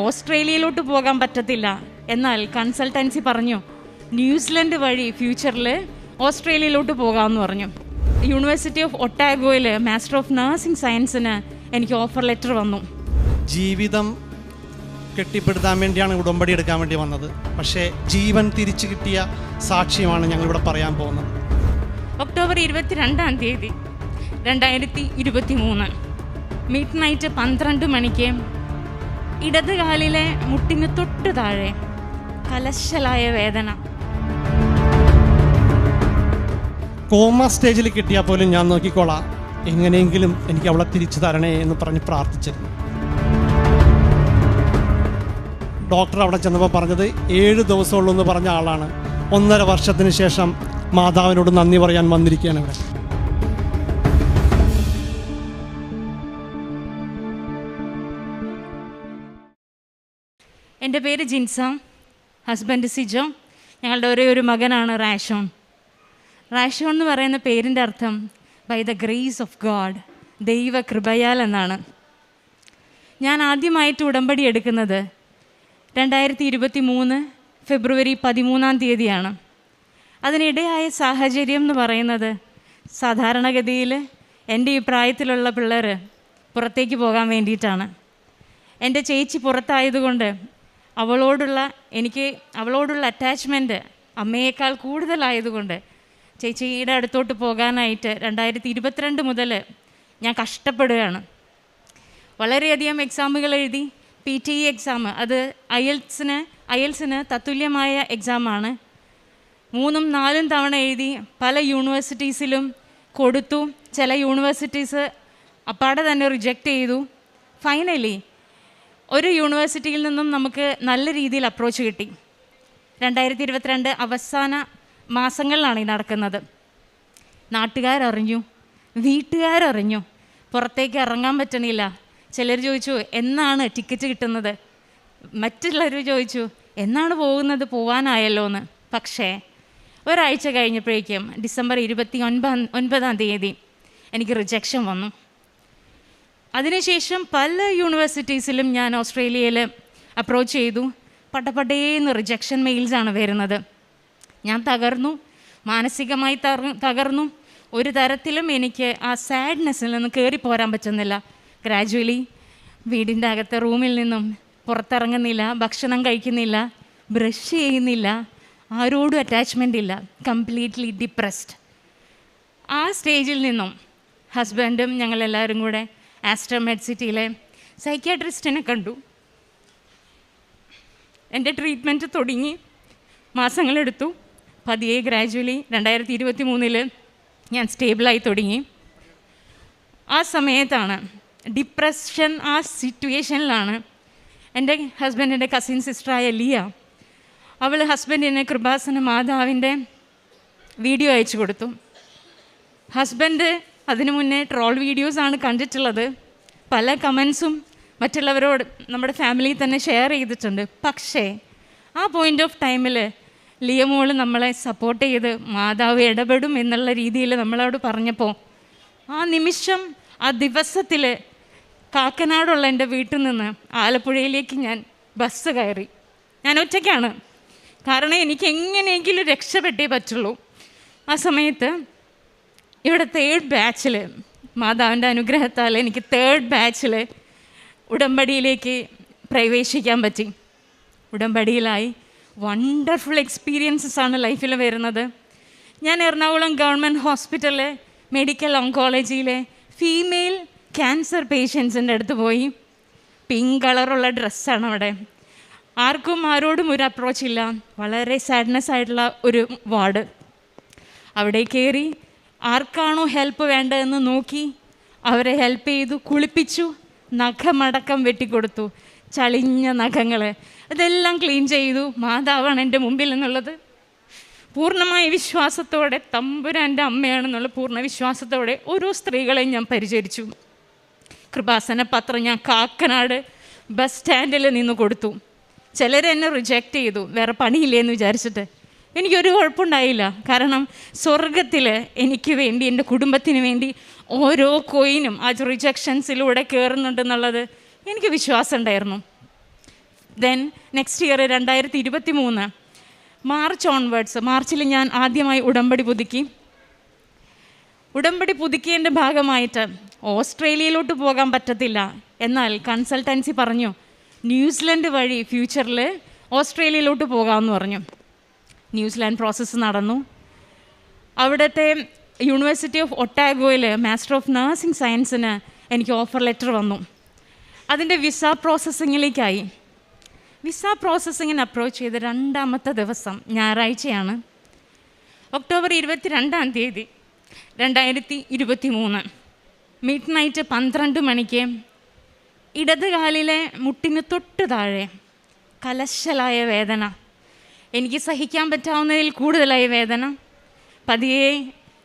ഓസ്ട്രേലിയയിലോട്ട് പോകാൻ പറ്റത്തില്ല. എന്നാൽ കൺസൾട്ടൻസി പറഞ്ഞു ന്യൂസിലൻഡ് വഴി ഫ്യൂച്ചറിൽ ഓസ്ട്രേലിയയിലോട്ട് പോകാമെന്ന് പറഞ്ഞു. യൂണിവേഴ്സിറ്റി ഓഫ് ഒട്ടാഗോയിൽ മാസ്റ്റർ ഓഫ് നഴ്സിംഗ് സയൻസിന് എനിക്ക് ഓഫർ ലെറ്റർ വന്നു. ജീവിതം കെട്ടിപ്പടുത്താൻ വേണ്ടിയാണ് ഉടമ്പടി എടുക്കാൻ വേണ്ടി വന്നത്. പക്ഷേ ജീവൻ തിരിച്ചു കിട്ടിയ സാക്ഷ്യമാണ് ഞങ്ങളിവിടെ പറയാൻ പോകുന്നത്. ഒക്ടോബർ 22 2023 മിഡ് നൈറ്റ് 12 മണിക്ക് ഇടത് കാലിലെ മുട്ടിന് തൊട്ട് താഴെ കലശലായ വേദന. കോമ സ്റ്റേജിൽ കിട്ടിയാൽ പോലും ഞാൻ നോക്കിക്കോളാം, എങ്ങനെയെങ്കിലും എനിക്ക് അവളെ തിരിച്ചു തരണേ എന്ന് പറഞ്ഞ് പ്രാർത്ഥിച്ചിരുന്നു. ഡോക്ടർ അവിടെ ചെന്നപ്പോൾ പറഞ്ഞത് 7 ദിവസമുള്ളൂ എന്ന് പറഞ്ഞ ആളാണ് 1.5 വർഷത്തിന് ശേഷം മാതാവിനോട് നന്ദി പറയാൻ വന്നിരിക്കുകയാണ് ഇവിടെ. എൻ്റെ പേര് ജിൻസ, ഹസ്ബൻഡ് സിജോ. ഞങ്ങളുടെ ഒരേ ഒരു മകനാണ് റാഷോൺ. റാഷോൺ എന്ന് പറയുന്ന പേരിൻ്റെ അർത്ഥം by the grace of God, ദൈവ കൃപയാൽ എന്നാണ്. ഞാൻ ആദ്യമായിട്ട് ഉടമ്പടി എടുക്കുന്നത് 2023 ഫെബ്രുവരി 13 അതിനിടയായ സാഹചര്യം എന്ന് പറയുന്നത്, സാധാരണഗതിയിൽ എൻ്റെ ഈ പ്രായത്തിലുള്ള പിള്ളേർ പുറത്തേക്ക് പോകാൻ വേണ്ടിയിട്ടാണ്. എൻ്റെ ചേച്ചി പുറത്തായതുകൊണ്ട് അവളോടുള്ള അറ്റാച്ച്മെൻറ്റ് അമ്മയേക്കാൾ കൂടുതലായതുകൊണ്ട് ചേച്ചിയുടെ അടുത്തോട്ട് പോകാനായിട്ട് 2022 മുതൽ ഞാൻ കഷ്ടപ്പെടുകയാണ്. വളരെയധികം എക്സാമുകൾ എഴുതി. PTE എക്സാം, അത് IELTS-ന് തത്തുല്യമായ എക്സാമാണ്. 3-4 തവണ എഴുതി. പല യൂണിവേഴ്സിറ്റീസിലും കൊടുത്തു. ചില യൂണിവേഴ്സിറ്റീസ് അപ്പാടെ തന്നെ റിജക്റ്റ് ചെയ്തു. ഫൈനലി ഒരു യൂണിവേഴ്സിറ്റിയിൽ നിന്നും നമുക്ക് നല്ല രീതിയിൽ അപ്രോച്ച് കിട്ടി. 2022 അവസാന മാസങ്ങളിലാണ് ഈ നടക്കുന്നത്. നാട്ടുകാരറിഞ്ഞു, വീട്ടുകാരറിഞ്ഞു, പുറത്തേക്ക് ഇറങ്ങാൻ പറ്റണില്ല. ചിലർ ചോദിച്ചു എന്നാണ് ടിക്കറ്റ് കിട്ടുന്നത്, മറ്റുള്ളവർ ചോദിച്ചു എന്നാണ് പോകുന്നത്, പോവാനായല്ലോ എന്ന്. പക്ഷേ ഒരാഴ്ച കഴിഞ്ഞപ്പോഴേക്കും ഡിസംബർ 29 എനിക്ക് റിജക്ഷൻ വന്നു. അതിനുശേഷം പല യൂണിവേഴ്സിറ്റീസിലും ഞാൻ ഓസ്ട്രേലിയയിൽ അപ്രോച്ച് ചെയ്തു. പടപടേന്ന് റിജക്ഷൻ മെയിൽസാണ് വരുന്നത്. ഞാൻ തകർന്നു, മാനസികമായി തകർന്നു. ഒരു തരത്തിലും എനിക്ക് ആ സാഡ്നെസ്സിൽ നിന്ന് കയറിപ്പോരാൻ പറ്റുന്നില്ല. ഗ്രാജുവലി വീടിൻ്റെ അകത്തെ റൂമിൽ നിന്നും പുറത്തിറങ്ങുന്നില്ല, ഭക്ഷണം കഴിക്കുന്നില്ല, ബ്രഷ് ചെയ്യുന്നില്ല, ആരോടും അറ്റാച്ച്മെൻ്റ് ഇല്ല, കംപ്ലീറ്റ്ലി ഡിപ്രസ്ഡ്. ആ സ്റ്റേജിൽ നിന്നും ഹസ്ബൻഡും ഞങ്ങളെല്ലാവരും കൂടെ ആസ്ട്രോ മെഡ്സിറ്റിയിലെ സൈക്യാട്രിസ്റ്റിനെ കണ്ടു. എൻ്റെ ട്രീറ്റ്മെൻറ്റ് തുടങ്ങി. മാസങ്ങളെടുത്തു. പതിയെ ഗ്രാജുവലി 2023 ഞാൻ സ്റ്റേബിളായി തുടങ്ങി. ആ സമയത്താണ് ഡിപ്രഷൻ, ആ സിറ്റുവേഷനിലാണ് എൻ്റെ ഹസ്ബൻഡിൻ്റെ കസിൻ സിസ്റ്ററായ ലിയ, അവൾ ഹസ്ബൻഡിന് കൃപാസന മാതാവിൻ്റെ വീഡിയോ അയച്ചു കൊടുത്തു. ഹസ്ബൻഡ് അതിനു മുന്നേ ട്രോൾ വീഡിയോസാണ് കണ്ടിട്ടുള്ളത്. പല കമൻസും മറ്റുള്ളവരോട് നമ്മുടെ ഫാമിലിയിൽ തന്നെ ഷെയർ ചെയ്തിട്ടുണ്ട്. പക്ഷേ ആ പോയിൻ്റ് ഓഫ് ടൈമിൽ ലിയമോൾ നമ്മളെ സപ്പോർട്ട് ചെയ്ത് മാതാവ് ഇടപെടും എന്നുള്ള രീതിയിൽ നമ്മളോട് പറഞ്ഞപ്പോൾ ആ നിമിഷം, ആ ദിവസത്തിൽ കാക്കനാടുള്ള എൻ്റെ വീട്ടിൽ നിന്ന് ആലപ്പുഴയിലേക്ക് ഞാൻ ബസ് കയറി. ഞാൻ ഒറ്റയ്ക്കാണ്, കാരണം എനിക്ക് എങ്ങനെയെങ്കിലും രക്ഷപ്പെട്ടേ പറ്റുള്ളൂ. ആ സമയത്ത് ഇവിടെ 3rd ബാച്ചിൽ മാതാവിൻ്റെ അനുഗ്രഹത്താൽ എനിക്ക് 3rd ബാച്ചിൽ ഉടമ്പടിയിലേക്ക് പ്രവേശിക്കാൻ പറ്റി. ഉടമ്പടിയിലായി. വണ്ടർഫുൾ എക്സ്പീരിയൻസസ് ആണ് ലൈഫിൽ വരുന്നത്. ഞാൻ എറണാകുളം ഗവൺമെൻറ് ഹോസ്പിറ്റലിലെ മെഡിക്കൽ ഓങ്കോളജിയിലെ ഫീമെയിൽ ക്യാൻസർ പേഷ്യൻസിൻ്റെ അടുത്ത് പോയി. പിങ്ക് കളറുള്ള ഡ്രസ്സാണ് അവിടെ. ആർക്കും ആരോടും ഒരു അപ്രോച്ച് ഇല്ല. വളരെ സാഡ്നെസ് ആയിട്ടുള്ള ഒരു വാർഡ്. അവിടെ കയറി ആർക്കാണോ ഹെൽപ്പ് വേണ്ടതെന്ന് നോക്കി അവരെ ഹെൽപ്പ് ചെയ്തു, കുളിപ്പിച്ചു, നഖമടക്കം വെട്ടിക്കൊടുത്തു. ചളിഞ്ഞ നഖങ്ങൾ അതെല്ലാം ക്ലീൻ ചെയ്തു. മാതാവാണ് എൻ്റെ മുമ്പിൽ എന്നുള്ളത് പൂർണ്ണമായ വിശ്വാസത്തോടെ, തമ്പുരാൻ്റെ അമ്മയാണെന്നുള്ള പൂർണ്ണ വിശ്വാസത്തോടെ ഓരോ സ്ത്രീകളെയും ഞാൻ പരിചരിച്ചു. കൃപാസന പത്രം ഞാൻ കാക്കനാട് ബസ് സ്റ്റാൻഡിൽ നിന്ന് കൊടുത്തു. ചിലരെന്നെ റിജക്റ്റ് ചെയ്തു, വേറെ പണിയില്ലേന്ന് വിചാരിച്ചിട്ട്. എനിക്കൊരു കുഴപ്പമുണ്ടായില്ല, കാരണം സ്വർഗത്തിൽ എനിക്ക് വേണ്ടി, എൻ്റെ കുടുംബത്തിന് വേണ്ടി ഓരോ കോയിനും ആ റിജക്ഷൻസിലൂടെ കയറുന്നുണ്ടെന്നുള്ളത് എനിക്ക് വിശ്വാസം ഉണ്ടായിരുന്നു. Then next year 2023 March onwards, മാർച്ചിൽ ഞാൻ ആദ്യമായി ഉടമ്പടി പുതുക്കി. ഉടമ്പടി പുതുക്കിയതിൻ്റെ ഭാഗമായിട്ട് ഓസ്ട്രേലിയയിലോട്ട് പോകാൻ പറ്റത്തില്ല, എന്നാൽ കൺസൾട്ടൻസി പറഞ്ഞു ന്യൂസിലൻഡ് വഴി ഫ്യൂച്ചറിൽ ഓസ്ട്രേലിയയിലോട്ട് പോകാമെന്ന് പറഞ്ഞു. ന്യൂസിലാൻഡ് പ്രോസസ്സ് നടന്നു. അവിടുത്തെ യൂണിവേഴ്സിറ്റി ഓഫ് ഒട്ടാഗോയിൽ മാസ്റ്റർ ഓഫ് നഴ്സിംഗ് സയൻസിന് എനിക്ക് ഓഫർ ലെറ്റർ വന്നു. അതിൻ്റെ വിസ പ്രോസസ്സിങ്ങിലേക്കായി. വിസ പ്രോസസ്സിങ്ങിന് അപ്രോച്ച് ചെയ്ത് 2ാമത്തെ ദിവസം ഞായറാഴ്ചയാണ്, ഒക്ടോബർ 22 2023 മിഡ് നൈറ്റ് 12 മണിക്ക് ഇടത് കാലിലെ മുട്ടിന് തൊട്ട് താഴെ കലശലായ വേദന, എനിക്ക് സഹിക്കാൻ പറ്റാവുന്നതിൽ കൂടുതലായ വേദന. പതിയെ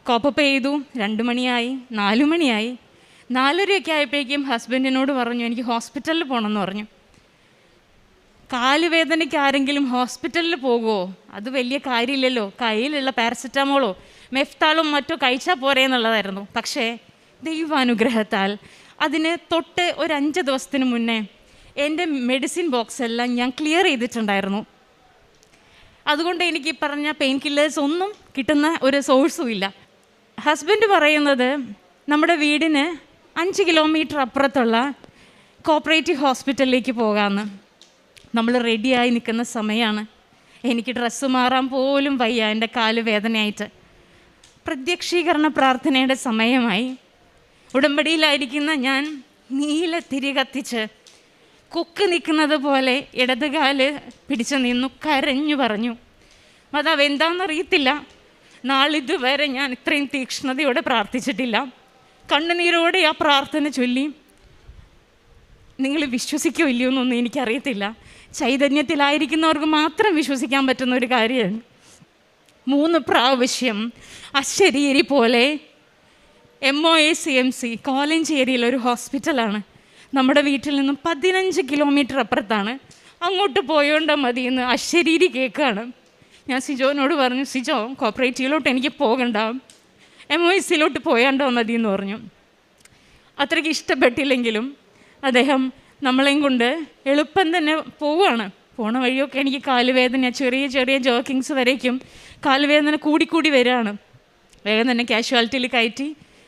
കോപ്പപ്പ് ചെയ്തു. 2 മണിയായി, 4 മണിയായി, 4:30 ആയപ്പോഴേക്കും ഹസ്ബൻഡിനോട് പറഞ്ഞു എനിക്ക് ഹോസ്പിറ്റലിൽ പോകണമെന്ന് പറഞ്ഞു. കാലുവേദനയ്ക്ക് ആരെങ്കിലും ഹോസ്പിറ്റലിൽ പോകുമോ? അത് വലിയ കാര്യമില്ലല്ലോ, കയ്യിലുള്ള പാരസെറ്റാമോളോ മെഫ്താളും മറ്റോ കഴിച്ചാൽ പോരേ എന്നുള്ളതായിരുന്നു. പക്ഷേ ദൈവാനുഗ്രഹത്താൽ അതിന് തൊട്ട് ഒരു 5 ദിവസത്തിന് മുന്നേ എൻ്റെ മെഡിസിൻ ബോക്സ് എല്ലാം ഞാൻ ക്ലിയർ ചെയ്തിട്ടുണ്ടായിരുന്നു. അതുകൊണ്ട് എനിക്ക് പറഞ്ഞ പെയിൻ കില്ലേഴ്സ് ഒന്നും കിട്ടുന്ന ഒരു സോഴ്സും ഇല്ല. ഹസ്ബൻഡ് പറയുന്നത് നമ്മുടെ വീടിന് 5 കിലോമീറ്റർ അപ്പുറത്തുള്ള കോപ്പറേറ്റീവ് ഹോസ്പിറ്റലിലേക്ക് പോകാമെന്ന്. നമ്മൾ റെഡിയായി നിൽക്കുന്ന സമയമാണ്. എനിക്ക് ഡ്രസ്സ് മാറാൻ പോലും വയ്യ, എൻ്റെ കാല് വേദനയായിട്ട്. പ്രത്യക്ഷീകരണ പ്രാർത്ഥനയുടെ സമയമായി. ഉടമ്പടിയിലായിരിക്കുന്ന ഞാൻ നീല തിരി കത്തിച്ച് കുക്ക് നിൽക്കുന്നത് പോലെ ഇടതുകാല് പിടിച്ചു നിന്നു, കരഞ്ഞു പറഞ്ഞു മാതാവ് എന്താണെന്നറിയത്തില്ല, നാളിതുവരെ ഞാൻ ഇത്രയും തീക്ഷ്ണതയോടെ പ്രാർത്ഥിച്ചിട്ടില്ല. കണ്ണുനീരോടെ ആ പ്രാർത്ഥന ചൊല്ലി. നിങ്ങൾ വിശ്വസിക്കോ ഇല്ലയോ എന്നൊന്നും എനിക്കറിയത്തില്ല, ചൈതന്യത്തിലായിരിക്കുന്നവർക്ക് മാത്രം വിശ്വസിക്കാൻ പറ്റുന്ന ഒരു കാര്യമാണ്. 3 പ്രാവശ്യം അശരീരി പോലെ MOACMC കോലഞ്ചേരിയിൽ ഒരു ഹോസ്പിറ്റലാണ്, നമ്മുടെ വീട്ടിൽ നിന്നും 15 കിലോമീറ്റർ അപ്പുറത്താണ്. അങ്ങോട്ട് പോയോണ്ടാ മതിയെന്ന് അശരീരി കേൾക്കുകയാണ്. ഞാൻ സിജോനോട് പറഞ്ഞു, സിജോ കോപ്പറേറ്റീവിലോട്ട് എനിക്ക് പോകണ്ട, MOACലോട്ട് പോയാണ്ടോ മതിയെന്ന് പറഞ്ഞു. അത്രയ്ക്ക് ഇഷ്ടപ്പെട്ടില്ലെങ്കിലും അദ്ദേഹം നമ്മളെയും കൊണ്ട് എളുപ്പം തന്നെ പോവുകയാണ്. പോണ വഴിയൊക്കെ എനിക്ക് കാലുവേദന, ചെറിയ ചെറിയ ജോക്കിങ്സ് വരേക്കും കാലുവേദന കൂടിക്കൂടി വരികയാണ്. വേഗം തന്നെ കാഷ്വാലിറ്റിയിൽ കയറ്റി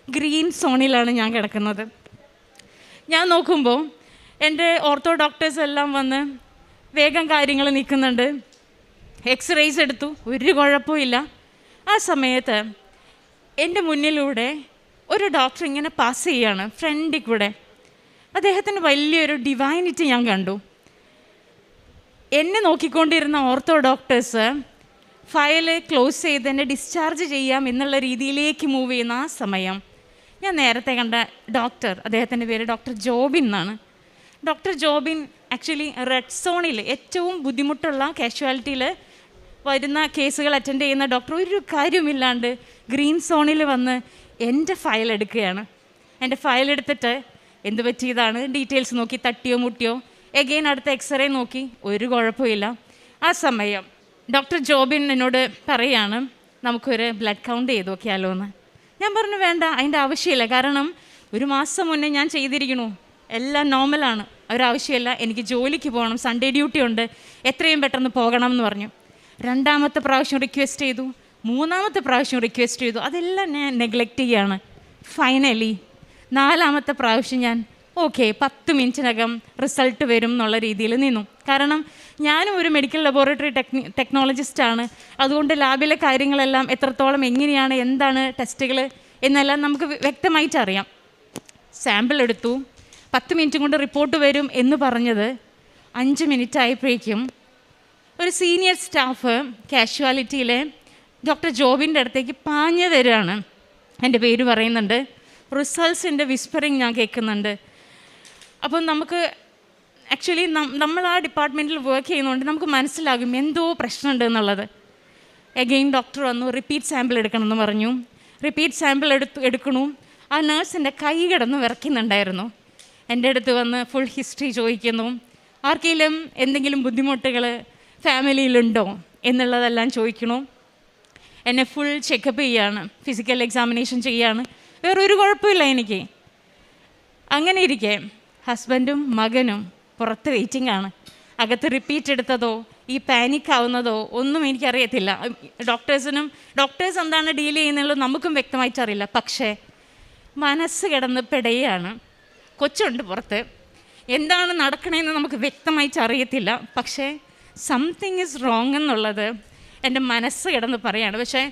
ഗ്രീൻ സോണിലാണ് ഞാൻ കിടക്കുന്നത്. ഞാൻ നോക്കുമ്പോൾ എൻ്റെ ഓർത്തോ ഡോക്ടേഴ്സ് എല്ലാം വന്ന് വേഗം കാര്യങ്ങൾ നീക്കുന്നുണ്ട്. എക്സ്റേസ് എടുത്തു, ഒരു കുഴപ്പമില്ല. ആ സമയത്ത് എൻ്റെ മുന്നിലൂടെ ഒരു ഡോക്ടർ ഇങ്ങനെ പാസ് ചെയ്യാണ് ഫ്രണ്ടിൽ കൂടെ. അദ്ദേഹത്തിന് വലിയൊരു ഡിവൈനിറ്റി ഞാൻ കണ്ടു. എന്നെ നോക്കിക്കൊണ്ടിരുന്ന ഓർത്തോ ഡോക്ടേഴ്സ് ഫയല് ക്ലോസ് ചെയ്ത് എന്നെ ഡിസ്ചാർജ് ചെയ്യാം എന്നുള്ള രീതിയിലേക്ക് മൂവ് ചെയ്യുന്ന ആ സമയം ഞാൻ നേരത്തെ കണ്ട ഡോക്ടർ, അദ്ദേഹത്തിൻ്റെ പേര് ഡോക്ടർ ജോബിൻ എന്നാണ്. ഡോക്ടർ ജോബിൻ ആക്ച്വലി റെഡ് സോണിൽ ഏറ്റവും ബുദ്ധിമുട്ടുള്ള കാഷ്വാലിറ്റിയിൽ വരുന്ന കേസുകൾ അറ്റൻഡ് ചെയ്യുന്ന ഡോക്ടർ ഒരു കാര്യവുമില്ലാണ്ട് ഗ്രീൻ സോണിൽ വന്ന് എൻ്റെ ഫയൽ എടുക്കുകയാണ്. എൻ്റെ ഫയൽ എടുത്തിട്ട് എന്ത് പറ്റിയതാണ് ഡീറ്റെയിൽസ് നോക്കി, തട്ടിയോ മുട്ടിയോ, എഗെയിൻ അടുത്ത എക്സ്റേ നോക്കി, ഒരു കുഴപ്പമില്ല. ആ സമയം ഡോക്ടർ ജോബിൻ എന്നോട് പറയാണ് നമുക്കൊരു ബ്ലഡ് കൗണ്ട് ചെയ്ത് നോക്കിയാലോ എന്ന്. ഞാൻ പറഞ്ഞു വേണ്ട, അതിൻ്റെ ആവശ്യമില്ല, കാരണം 1 മാസം മുന്നേ ഞാൻ ചെയ്തിരിക്കണു, എല്ലാം നോർമലാണ്, ഒരാവശ്യമില്ല, എനിക്ക് ജോലിക്ക് പോകണം, സൺഡേ ഡ്യൂട്ടി ഉണ്ട്, എത്രയും പെട്ടെന്ന് പോകണം എന്ന് പറഞ്ഞു. 2ാമത്തെ പ്രാവശ്യം റിക്വസ്റ്റ് ചെയ്തു, 3ാമത്തെ പ്രാവശ്യം റിക്വസ്റ്റ് ചെയ്തു, അതെല്ലാം ഞാൻ നെഗ്ലക്റ്റ് ചെയ്യുകയാണ്. ഫൈനലി 4ാമത്തെ പ്രാവശ്യം ഞാൻ ഓക്കെ 10 മിനിറ്റിനകം റിസൾട്ട് വരും എന്നുള്ള രീതിയിൽ നിന്നു. കാരണം ഞാനും ഒരു മെഡിക്കൽ ലബോറട്ടറി ടെക്നോളജിസ്റ്റാണ്. അതുകൊണ്ട് ലാബിലെ കാര്യങ്ങളെല്ലാം എത്രത്തോളം എങ്ങനെയാണ്, എന്താണ് ടെസ്റ്റുകൾ എന്നെല്ലാം നമുക്ക് വ്യക്തമായിട്ട് അറിയാം. സാമ്പിൾ എടുത്തു, 10 മിനിറ്റ് കൊണ്ട് റിപ്പോർട്ട് വരും എന്ന് പറഞ്ഞത് 5 മിനിറ്റ് ആയപ്പോഴേക്കും ഒരു സീനിയർ സ്റ്റാഫ് കാഷ്വാലിറ്റിയിലെ ഡോക്ടർ ജോബിൻ്റെ അടുത്തേക്ക് പാഞ്ഞു തരികയാണ്. എൻ്റെ പേര് പറയുന്നുണ്ട്, റിസൾട്ട്സിൻ്റെ വിസ്പറിങ് ഞാൻ കേൾക്കുന്നുണ്ട്. അപ്പം നമുക്ക് ആക്ച്വലി നമ്മൾ ആ ഡിപ്പാർട്ട്മെൻറ്റിൽ വർക്ക് ചെയ്യുന്നതുകൊണ്ട് നമുക്ക് മനസ്സിലാകും എന്തോ പ്രശ്നമുണ്ട് എന്നുള്ളത്. എഗെയിൻ ഡോക്ടർ വന്നു, റിപ്പീറ്റ് സാമ്പിൾ എടുക്കണമെന്ന് പറഞ്ഞു. റിപ്പീറ്റ് സാമ്പിൾ എടുക്കണു. ആ നേഴ്സിൻ്റെ കൈ കിടന്ന് വിറയ്ക്കുന്നുണ്ടായിരുന്നു. എൻ്റെ അടുത്ത് വന്ന് ഫുൾ ഹിസ്റ്ററി ചോദിക്കുന്നു, ആർക്കെങ്കിലും എന്തെങ്കിലും ബുദ്ധിമുട്ടുകൾ ഫാമിലിയിലുണ്ടോ എന്നുള്ളതെല്ലാം ചോദിക്കണു. എന്നെ ഫുൾ ചെക്കപ്പ് ചെയ്യാണ്, ഫിസിക്കൽ എക്സാമിനേഷൻ ചെയ്യാണ്, വേറൊരു കുഴപ്പമില്ല എനിക്ക്. അങ്ങനെ ഇരിക്കെ ഹസ്ബൻഡും മകനും പുറത്ത് വെയിറ്റിംഗ് ആണ്. അകത്ത് റിപ്പീറ്റ് എടുത്തതോ ഈ പാനിക് ആവുന്നതോ ഒന്നും എനിക്കറിയത്തില്ല. ഡോക്ടേഴ്സ് എന്താണ് ഡീൽ ചെയ്യുന്നുള്ളത് നമുക്കും വ്യക്തമായിട്ട് അറിയില്ല. പക്ഷേ മനസ്സ് കിടന്ന് പിടയാണ്. കൊച്ചുണ്ട് പുറത്ത്, എന്താണ് നടക്കണതെന്ന് നമുക്ക് വ്യക്തമായിട്ട് അറിയത്തില്ല. പക്ഷേ സംതിങ് ഈസ് റോങ് എന്നുള്ളത് എൻ്റെ മനസ്സ് കിടന്ന് പറയാണ്. പക്ഷേ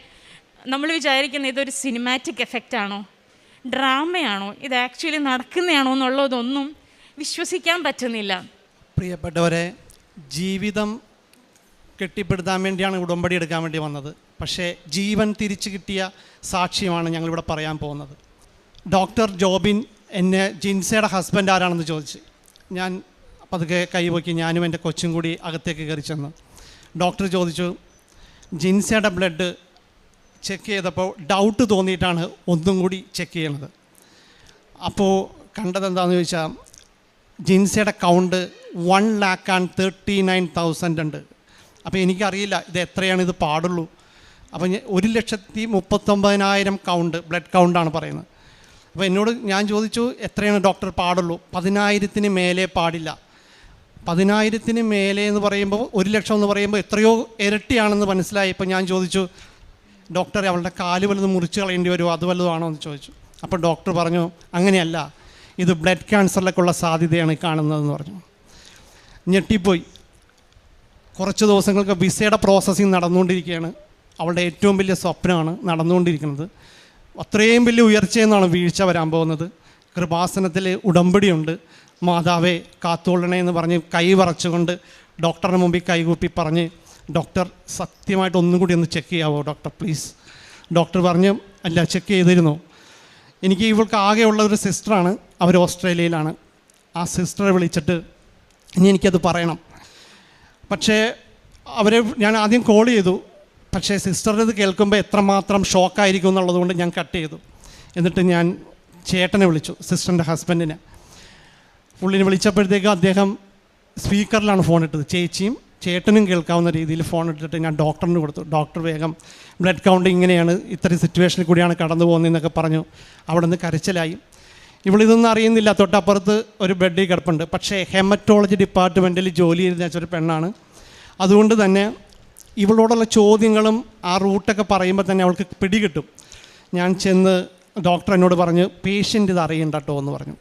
നമ്മൾ വിചാരിക്കുന്ന ഇതൊരു സിനിമാറ്റിക് എഫക്റ്റാണോ, ഡ്രാമയാണോ, ഇത് ആക്ച്വലി നടക്കുന്നതാണോ എന്നുള്ളതൊന്നും വിശ്വസിക്കാൻ പറ്റുന്നില്ല. പ്രിയപ്പെട്ടവരെ, ജീവിതം കെട്ടിപ്പടുത്താൻ വേണ്ടിയാണ് ഉടമ്പടി എടുക്കാൻ വേണ്ടി വന്നത്. പക്ഷേ ജീവൻ തിരിച്ചു കിട്ടിയ സാക്ഷ്യമാണ് ഞങ്ങളിവിടെ പറയാൻ പോകുന്നത്. ഡോക്ടർ ജോബിൻ എന്നെ ജിൻസയുടെ ഹസ്ബൻഡ് ആരാണെന്ന് ചോദിച്ചു. ഞാൻ പതുക്കെ കൈവക്കി ഞാനും എൻ്റെ കൊച്ചും കൂടി അകത്തേക്ക് കയറി ചെന്നു. ഡോക്ടർ ചോദിച്ചു, ജിൻസയുടെ ബ്ലഡ് ചെക്ക് ചെയ്തപ്പോൾ ഡൗട്ട് തോന്നിയിട്ടാണ് ഒന്നും കൂടി ചെക്ക് ചെയ്യണത്. അപ്പോൾ കണ്ടതെന്താണെന്ന് ചോദിച്ചാൽ ജിൻസയുടെ കൗണ്ട് 1,39,000 ഉണ്ട്. അപ്പോൾ എനിക്കറിയില്ല ഇത് എത്രയാണ് ഇത് പാടുള്ളൂ. അപ്പോൾ 1,39,000 കൗണ്ട് ബ്ലഡ് കൗണ്ടാണ് പറയുന്നത്. അപ്പോൾ എന്നോട് ഞാൻ ചോദിച്ചു എത്രയാണ് ഡോക്ടർ പാടുള്ളൂ. 10,000 മേലെ പാടില്ല. 10,000 മേലെ എന്ന് പറയുമ്പോൾ 1,00,000 എന്ന് പറയുമ്പോൾ എത്രയോ ഇരട്ടിയാണെന്ന് മനസ്സിലായി. ഇപ്പോൾ ഞാൻ ചോദിച്ചു, ഡോക്ടറെ അവളുടെ കാല് വലുത് മുറിച്ച് കളയേണ്ടി വരുമോ, അത് വലുതാണോ എന്ന് ചോദിച്ചു. അപ്പോൾ ഡോക്ടർ പറഞ്ഞു, അങ്ങനെയല്ല, ഇത് ബ്ലഡ് ക്യാൻസറിലേക്കുള്ള സാധ്യതയാണ് കാണുന്നതെന്ന് പറഞ്ഞു. ഞെട്ടിപ്പോയി. കുറച്ച് ദിവസങ്ങൾക്ക് വിസയുടെ പ്രോസസ്സിങ് നടന്നുകൊണ്ടിരിക്കുകയാണ്. അവളുടെ ഏറ്റവും വലിയ സ്വപ്നമാണ് നടന്നുകൊണ്ടിരിക്കുന്നത്. അത്രയും വലിയ ഉയർച്ചയെന്നാണ് വീഴ്ച വരാൻ പോകുന്നത്. കൃപാസനത്തിൽ ഉടമ്പടിയുണ്ട്. മാതാവേ കാത്തോളണേ എന്ന് പറഞ്ഞ് കൈ വറച്ചുകൊണ്ട് ഡോക്ടറിന് മുമ്പിൽ കൈകൂപ്പി പറഞ്ഞ്, ഡോക്ടർ സത്യമായിട്ട് ഒന്നും കൂടി ഒന്ന് ചെക്ക് ചെയ്യാവോ ഡോക്ടർ പ്ലീസ്. ഡോക്ടർ പറഞ്ഞു, അല്ല ചെക്ക് ചെയ്തിരുന്നു. എനിക്ക് ഇവൾക്ക് ആകെയുള്ള ഒരു സിസ്റ്ററാണ്, അവർ ഓസ്ട്രേലിയയിലാണ്. ആ സിസ്റ്ററെ വിളിച്ചിട്ട് ഇനി എനിക്കത് പറയണം. പക്ഷേ അവരെ ഞാൻ ആദ്യം കോൾ ചെയ്തു. പക്ഷേ സിസ്റ്ററുടെ ഇത് കേൾക്കുമ്പോൾ എത്രമാത്രം ഷോക്കായിരിക്കും എന്നുള്ളതുകൊണ്ട് ഞാൻ കട്ട് ചെയ്തു. എന്നിട്ട് ഞാൻ ചേട്ടനെ വിളിച്ചു, സിസ്റ്ററിൻ്റെ ഹസ്ബൻഡിനെ. പുള്ളിനെ വിളിച്ചപ്പോഴത്തേക്കും അദ്ദേഹം സ്പീക്കറിലാണ് ഫോൺ ഇട്ടത്. ചേച്ചിയും ചേട്ടനും കേൾക്കാവുന്ന രീതിയിൽ ഫോൺ ഇട്ടിട്ട് ഞാൻ ഡോക്ടറിന് കൊടുത്തു. ഡോക്ടർ വേഗം ബ്ലഡ് കൗണ്ട് ഇങ്ങനെയാണ്, ഇത്രയും സിറ്റുവേഷനിൽ കൂടിയാണ് കടന്നു പോകുന്നതെന്നൊക്കെ പറഞ്ഞു. അവിടെ നിന്ന് കരച്ചിലായി. ഇവളിതൊന്നും അറിയുന്നില്ല. തൊട്ടപ്പുറത്ത് ഒരു ബെഡിൽ കിടപ്പുണ്ട്. പക്ഷേ ഹെമറ്റോളജി ഡിപ്പാർട്ട്മെൻറ്റിൽ ജോലി ചെയ്ത് വെച്ചൊരു പെണ്ണാണ്. അതുകൊണ്ട് തന്നെ ഇവളോടുള്ള ചോദ്യങ്ങളും ആ റൂട്ടൊക്കെ പറയുമ്പോൾ തന്നെ അവൾക്ക് പിടികിട്ടും. ഞാൻ ചെന്ന് ഡോക്ടർ എന്നോട് പറഞ്ഞു, പേഷ്യൻ്റ് ഇത് അറിയണ്ട കേട്ടോ എന്ന് പറഞ്ഞു.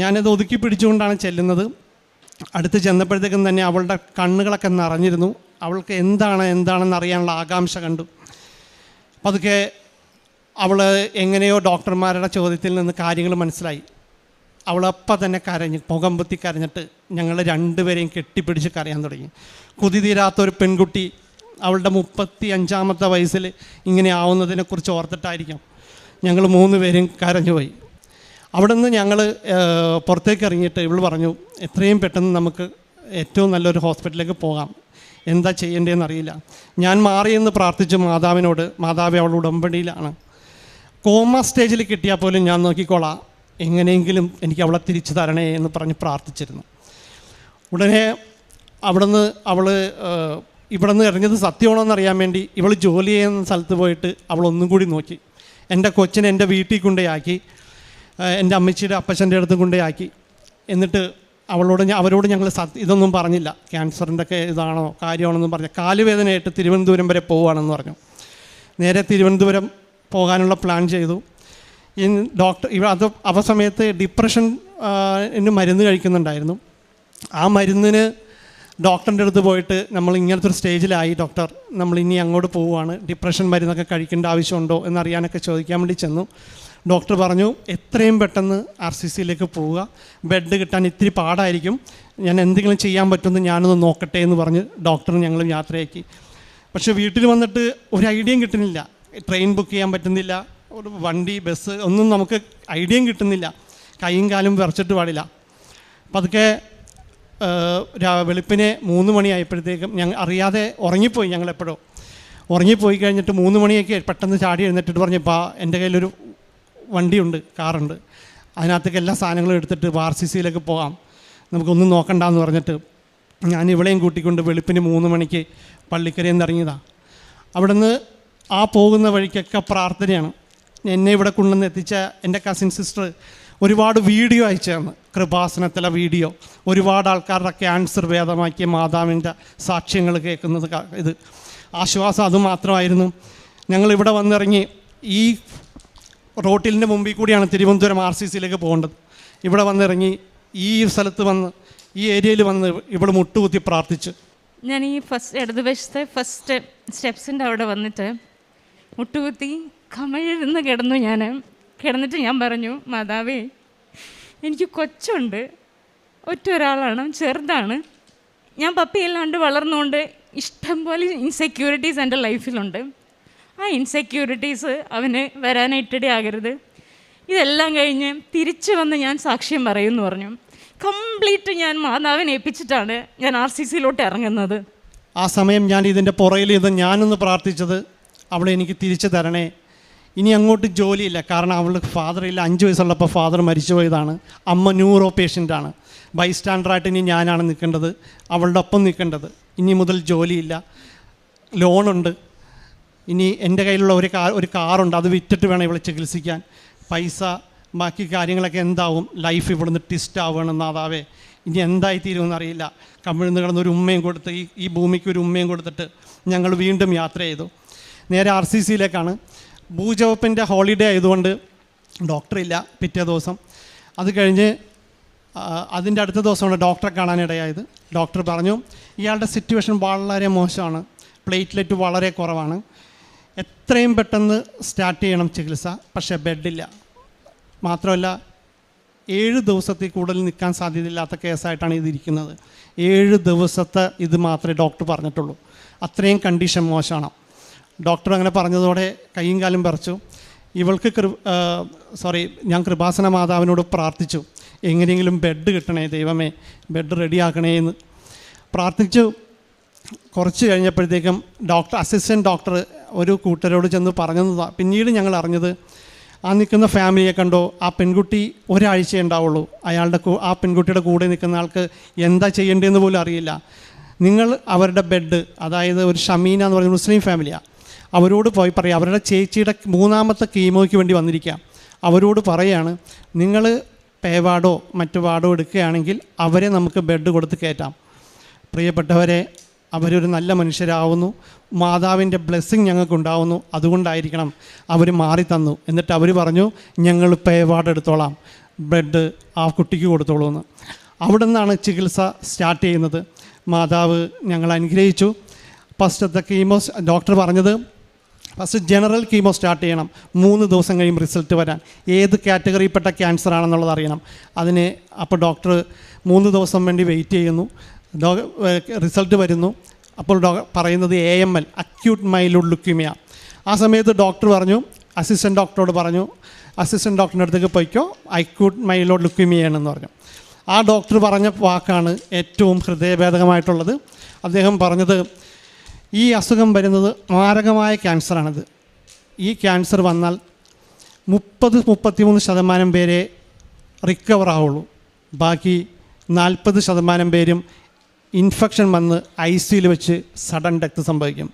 ഞാനത് ഒതുക്കി പിടിച്ചുകൊണ്ടാണ് ചെല്ലുന്നത്. അടുത്ത് ചെന്നപ്പോഴത്തേക്കും തന്നെ അവളുടെ കണ്ണുകളൊക്കെ നിറഞ്ഞിരുന്നു. അവൾക്ക് എന്താണെന്ന് അറിയാനുള്ള ആകാംക്ഷ കണ്ടു. പതുക്കെ അവൾ എങ്ങനെയോ ഡോക്ടർമാരുടെ ചോദ്യത്തിൽ നിന്ന് കാര്യങ്ങൾ മനസ്സിലായി. അവളപ്പം തന്നെ കരഞ്ഞു, മുഖം പൊത്തി കരഞ്ഞിട്ട് ഞങ്ങൾ രണ്ടുപേരെയും കെട്ടിപ്പിടിച്ച് കരയാൻ തുടങ്ങി. കൊതി തീരാത്തൊരു പെൺകുട്ടി അവളുടെ 35-ാമത്തെ വയസ്സിൽ ഇങ്ങനെ ആവുന്നതിനെക്കുറിച്ച് ഓർത്തിട്ടായിരിക്കാം ഞങ്ങൾ 3 പേരും കരഞ്ഞുപോയി. അവിടെ നിന്ന് ഞങ്ങൾ പുറത്തേക്ക് ഇറങ്ങിയിട്ട് ഇവൾ പറഞ്ഞു, എത്രയും പെട്ടെന്ന് നമുക്ക് ഏറ്റവും നല്ലൊരു ഹോസ്പിറ്റലിലേക്ക് പോകാം, എന്താ ചെയ്യേണ്ടതെന്ന് അറിയില്ല. ഞാൻ മാറിയെന്ന് പ്രാർത്ഥിച്ചു മാതാവിനോട്. മാതാവ് അവൾ ഉടമ്പടിയിലാണ്. കോമ സ്റ്റേജിൽ കിട്ടിയാൽ പോലും ഞാൻ നോക്കിക്കോളാം, എങ്ങനെയെങ്കിലും എനിക്ക് അവളെ തിരിച്ചു തരണേ എന്ന് പറഞ്ഞ് പ്രാർത്ഥിച്ചിരുന്നു. ഉടനെ അവിടുന്ന് അവൾ ഇവിടെ നിന്ന് ഇറങ്ങിയത് സത്യമാണോ എന്നറിയാൻ വേണ്ടി ഇവൾ ജോലി ചെയ്യുന്ന സ്ഥലത്ത് പോയിട്ട് അവളൊന്നും കൂടി നോക്കി. എൻ്റെ കൊച്ചിനെ എൻ്റെ വീട്ടിൽ കൊണ്ടുപോയി എൻ്റെ അമ്മച്ചിയുടെ അപ്പച്ചൻ്റെ അടുത്തും കൊണ്ടുപോയി. എന്നിട്ട് അവരോട് ഞങ്ങൾ ഇതൊന്നും പറഞ്ഞില്ല, ക്യാൻസറിൻ്റെ ഒക്കെ ഇതാണോ കാര്യമാണെന്നും പറഞ്ഞു. കാലുവേദനയായിട്ട് തിരുവനന്തപുരം വരെ പോവുകയാണെന്ന് പറഞ്ഞു. നേരെ തിരുവനന്തപുരം പോകാനുള്ള പ്ലാൻ ചെയ്തു. ഡോക്ടർ ആ സമയത്ത് ഡിപ്രഷൻ മരുന്ന് കഴിക്കുന്നുണ്ടായിരുന്നു. ആ മരുന്നിന് ഡോക്ടറിൻ്റെ അടുത്ത് പോയിട്ട് നമ്മൾ ഇങ്ങനത്തെ ഒരു സ്റ്റേജിലായി ഡോക്ടർ, നമ്മൾ ഇനി അങ്ങോട്ട് പോവുകയാണ്, ഡിപ്രഷൻ മരുന്നൊക്കെ കഴിക്കേണ്ട ആവശ്യമുണ്ടോ എന്നറിയാനൊക്കെ ചോദിക്കാൻ വേണ്ടി ചെന്നു. ഡോക്ടർ പറഞ്ഞു, എത്രയും പെട്ടെന്ന് RCCയിലേക്ക് പോവുക, ബെഡ് കിട്ടാൻ ഇത്തിരി പാടായിരിക്കും, ഞാൻ എന്തെങ്കിലും ചെയ്യാൻ പറ്റുമെന്ന് ഞാനൊന്ന് നോക്കട്ടെ എന്ന് പറഞ്ഞ് ഡോക്ടറിന് ഞങ്ങൾ യാത്രയാക്കി. പക്ഷേ വീട്ടിൽ വന്നിട്ട് ഒരു ഐഡിയയും കിട്ടുന്നില്ല. ട്രെയിൻ ബുക്ക് ചെയ്യാൻ പറ്റുന്നില്ല, ഒരു വണ്ടി ബസ് ഒന്നും നമുക്ക് ഐഡിയയും കിട്ടുന്നില്ല. കൈയും കാലും വിറച്ചിട്ട് പാടില്ല. പതുക്കെ വെളുപ്പിനെ 3 മണിയായപ്പോഴത്തേക്കും ഞങ്ങൾ അറിയാതെ ഉറങ്ങിപ്പോയി. ഞങ്ങളെപ്പോഴോ ഉറങ്ങിപ്പോയി കഴിഞ്ഞിട്ട് 3 മണിയൊക്കെ പെട്ടെന്ന് ചാടി എഴുന്നേറ്റിട്ട് പറഞ്ഞപ്പോൾ എൻ്റെ കയ്യിലൊരു വണ്ടിയുണ്ട്, കാറുണ്ട്, അതിനകത്തേക്ക് എല്ലാ സാധനങ്ങളും എടുത്തിട്ട് RCCയിലേക്ക് പോകാം, നമുക്കൊന്നും നോക്കണ്ടെന്ന് പറഞ്ഞിട്ട് ഞാൻ ഇവളെയും കൂട്ടിക്കൊണ്ട് വെളുപ്പിന് 3 മണിക്ക് പള്ളിക്കരയിൽ നിന്ന് ഇറങ്ങിയതാണ്. അവിടെ നിന്ന് ആ പോകുന്ന വഴിക്കൊക്കെ പ്രാർത്ഥനയാണ്. എന്നെ ഇവിടെ കൊണ്ടുവന്ന് എത്തിച്ച എൻ്റെ കസിൻ സിസ്റ്റർ ഒരുപാട് വീഡിയോ അയച്ചു തന്നു, കൃപാസനത്തിലെ വീഡിയോ, ഒരുപാട് ആൾക്കാരുടെ ക്യാൻസർ ഭേദമാക്കിയ മാതാവിൻ്റെ സാക്ഷ്യങ്ങൾ കേൾക്കുന്നത് ഇത് ആശ്വാസം. അതുമാത്രമായിരുന്നു, ഞങ്ങളിവിടെ വന്നിറങ്ങി ഈ റോട്ടിലിൻ്റെ മുമ്പിൽ കൂടിയാണ് തിരുവനന്തപുരം RCCയിലേക്ക് പോകേണ്ടത്. ഇവിടെ വന്നിറങ്ങി ഈ സ്ഥലത്ത് വന്ന് ഈ ഏരിയയിൽ വന്ന് ഇവിടെ മുട്ടുകുത്തി പ്രാർത്ഥിച്ചു. ഞാൻ ഈ ഇടതുവശത്തെ ഫസ്റ്റ് സ്റ്റെപ്സിൻ്റെ അവിടെ വന്നിട്ട് മുട്ടുകുത്തി കമിഴ്ന്ന് കിടന്നു. കിടന്നിട്ട് ഞാൻ പറഞ്ഞു, മാതാവേ, എനിക്ക് കൊച്ചുണ്ട്, ഒറ്റ ഒരാളാണ്, ചെറുതാണ്, ഞാൻ പപ്പിയല്ലാണ്ട് വളർന്നുകൊണ്ട് ഇഷ്ടംപോലെ ഇൻസെക്യൂരിറ്റീസ് എൻ്റെ ലൈഫിലുണ്ട്. ആ ഇൻസെക്യൂരിറ്റീസ് അവന് വരാനായിട്ടിടയാകരുത്. ഇതെല്ലാം കഴിഞ്ഞ് തിരിച്ചു വന്ന് ഞാൻ സാക്ഷ്യം പറയുമെന്ന് പറഞ്ഞു. കംപ്ലീറ്റ് ഞാൻ മാതാവിനെ ഏൽപ്പിച്ചിട്ടാണ് ഞാൻ RCCയിലോട്ട് ഇറങ്ങുന്നത്. ആ സമയം ഞാൻ ഇതിൻ്റെ പുറകിൽ ഞാനൊന്ന് പ്രാർത്ഥിച്ചത്, അവളെ എനിക്ക് തിരിച്ചു തരണേ, ഇനി അങ്ങോട്ട് ജോലിയില്ല. കാരണം അവൾക്ക് ഫാദറില്ല, 5 വയസ്സുള്ളപ്പോൾ ഫാദർ മരിച്ചു പോയതാണ്. അമ്മ ന്യൂറോ പേഷ്യൻ്റാണ്. ബൈസ്റ്റാൻഡറായിട്ട് ഇനി ഞാനാണ് നിൽക്കേണ്ടത്, അവളുടെ ഒപ്പം നിൽക്കേണ്ടത്. ഇനി മുതൽ ജോലിയില്ല, ലോണുണ്ട്, ഇനി എൻ്റെ കയ്യിലുള്ള ഒരു കാറുണ്ട്, അത് വിറ്റിട്ട് വേണം ഇവളെ ചികിത്സിക്കാൻ. പൈസ, ബാക്കി കാര്യങ്ങളൊക്കെ എന്താവും, ലൈഫ് ഇവിടുന്ന് ട്വിസ്റ്റ് ആവുകയാണ്. മാതാവേ, ഇനി എന്തായിത്തീരുമെന്ന് അറിയില്ല. കമിഴ്ന്ന് കിടന്നൊരു ഉമ്മയും കൊടുത്ത് ഈ ഭൂമിക്ക് ഒരു ഉമ്മയും കൊടുത്തിട്ട് ഞങ്ങൾ വീണ്ടും യാത്ര ചെയ്തു. നേരെ RCCയിലേക്കാണ്. ഭൂചവപ്പിൻ്റെ ഹോളിഡേ ആയതുകൊണ്ട് ഡോക്ടറില്ല പിറ്റേ ദിവസം. അത് കഴിഞ്ഞ് അതിൻ്റെ അടുത്ത ദിവസമാണ് ഡോക്ടറെ കാണാനിടയായത്. ഡോക്ടർ പറഞ്ഞു, ഇയാളുടെ സിറ്റുവേഷൻ വളരെ മോശമാണ്, പ്ലേറ്റ്ലെറ്റ് വളരെ കുറവാണ്, എത്രയും പെട്ടെന്ന് സ്റ്റാർട്ട് ചെയ്യണം ചികിത്സ, പക്ഷേ ബെഡില്ല. മാത്രമല്ല 7 ദിവസത്തിൽ കൂടുതൽ നിൽക്കാൻ സാധ്യതയില്ലാത്ത കേസായിട്ടാണ് ഇതിരിക്കുന്നത്. 7 ദിവസത്തെ ഇത് മാത്രമേ ഡോക്ടർ പറഞ്ഞിട്ടുള്ളൂ. അത്രയും കണ്ടീഷൻ മോശമാണ്. ഡോക്ടർ അങ്ങനെ പറഞ്ഞതോടെ കൈയും കാലും പറിച്ചു. ഇവൾക്ക് ഞാൻ കൃപാസന മാതാവിനോട് പ്രാർത്ഥിച്ചു, എങ്ങനെയെങ്കിലും ബെഡ് കിട്ടണേ ദൈവമേ, ബെഡ് റെഡിയാക്കണേ എന്ന് പ്രാർത്ഥിച്ചു. കുറച്ച് കഴിഞ്ഞപ്പോഴത്തേക്കും അസിസ്റ്റൻറ്റ് ഡോക്ടർ ഒരു കൂട്ടരോട് ചെന്ന് പറഞ്ഞതാണ് പിന്നീട് ഞങ്ങൾ അറിഞ്ഞത്. ആ നിൽക്കുന്ന ഫാമിലിയെ കണ്ടോ, ആ പെൺകുട്ടി ഒരാഴ്ചയേ ഉണ്ടാവുള്ളൂ. ആ പെൺകുട്ടിയുടെ കൂടെ നിൽക്കുന്ന ആൾക്ക് എന്താ ചെയ്യേണ്ടതെന്ന് പോലും അറിയില്ല. നിങ്ങൾ അവരുടെ ബെഡ്, അതായത് ഒരു ഷമീന എന്ന് പറയുന്ന മുസ്ലിം ഫാമിലിയാണ്, അവരോട് പോയി പറയുക, അവരുടെ ചേച്ചിയുടെ 3ാമത്തെ കീമോയ്ക്ക് വേണ്ടി വന്നിരിക്കുക, അവരോട് പറയുകയാണ്, നിങ്ങൾ പേവാർഡോ മറ്റു വാർഡോ എടുക്കുകയാണെങ്കിൽ അവരെ നമുക്ക് ബെഡ് കൊടുത്ത് കയറ്റാം. പ്രിയപ്പെട്ടവരെ, അവരൊരു നല്ല മനുഷ്യരാവുന്നു, മാതാവിൻ്റെ ബ്ലെസ്സിങ് ഞങ്ങൾക്കുണ്ടാവുന്നു, അതുകൊണ്ടായിരിക്കണം അവർ മാറി തന്നു. എന്നിട്ട് അവർ പറഞ്ഞു, ഞങ്ങൾ പേവാർഡ് എടുത്തോളാം, ബെഡ് ആ കുട്ടിക്ക് കൊടുത്തോളൂ എന്ന്. അവിടെ നിന്നാണ് ചികിത്സ സ്റ്റാർട്ട് ചെയ്യുന്നത്. മാതാവ് ഞങ്ങൾ അനുഗ്രഹിച്ചു. ഫസ്റ്റത്തെ കീമോ ഡോക്ടർ പറഞ്ഞത്, ഫസ്റ്റ് ജനറൽ കീമോ സ്റ്റാർട്ട് ചെയ്യണം, 3 ദിവസം കഴിയും റിസൾട്ട് വരാൻ, ഏത് കാറ്റഗറിയിൽപ്പെട്ട ക്യാൻസർ ആണെന്നുള്ളത് അറിയണം. അപ്പോൾ ഡോക്ടർ 3 ദിവസം വേണ്ടി വെയിറ്റ് ചെയ്യുന്നു. റിസൾട്ട് വരുന്നു. അപ്പോൾ പറയുന്നത് AML, അക്യൂട്ട് മൈലോഡ് ലുക്കീമിയ. ആ സമയത്ത് ഡോക്ടർ പറഞ്ഞു, അസിസ്റ്റൻറ്റ് ഡോക്ടറോട് പറഞ്ഞു, അസിസ്റ്റൻറ്റ് ഡോക്ടറിൻ്റെ അടുത്തേക്ക് പോയിക്കോ, അക്യൂട്ട് മൈലോഡ് ലുക്കീമിയാണെന്ന് പറഞ്ഞു. ആ ഡോക്ടർ പറഞ്ഞ വാക്കാണ് ഏറ്റവും ഹൃദയഭേദകമായിട്ടുള്ളത്. അദ്ദേഹം പറഞ്ഞത്, ഈ അസുഖം വരുന്നത് മാരകമായ ക്യാൻസറാണിത്. ഈ ക്യാൻസർ വന്നാൽ 30-33% പേരെ റിക്കവർ ആവുള്ളൂ. ബാക്കി 40% പേരും ഇൻഫെക്ഷൻ വന്ന് ICUയിൽ വെച്ച് സഡൻ ഡെത്ത് സംഭവിക്കും.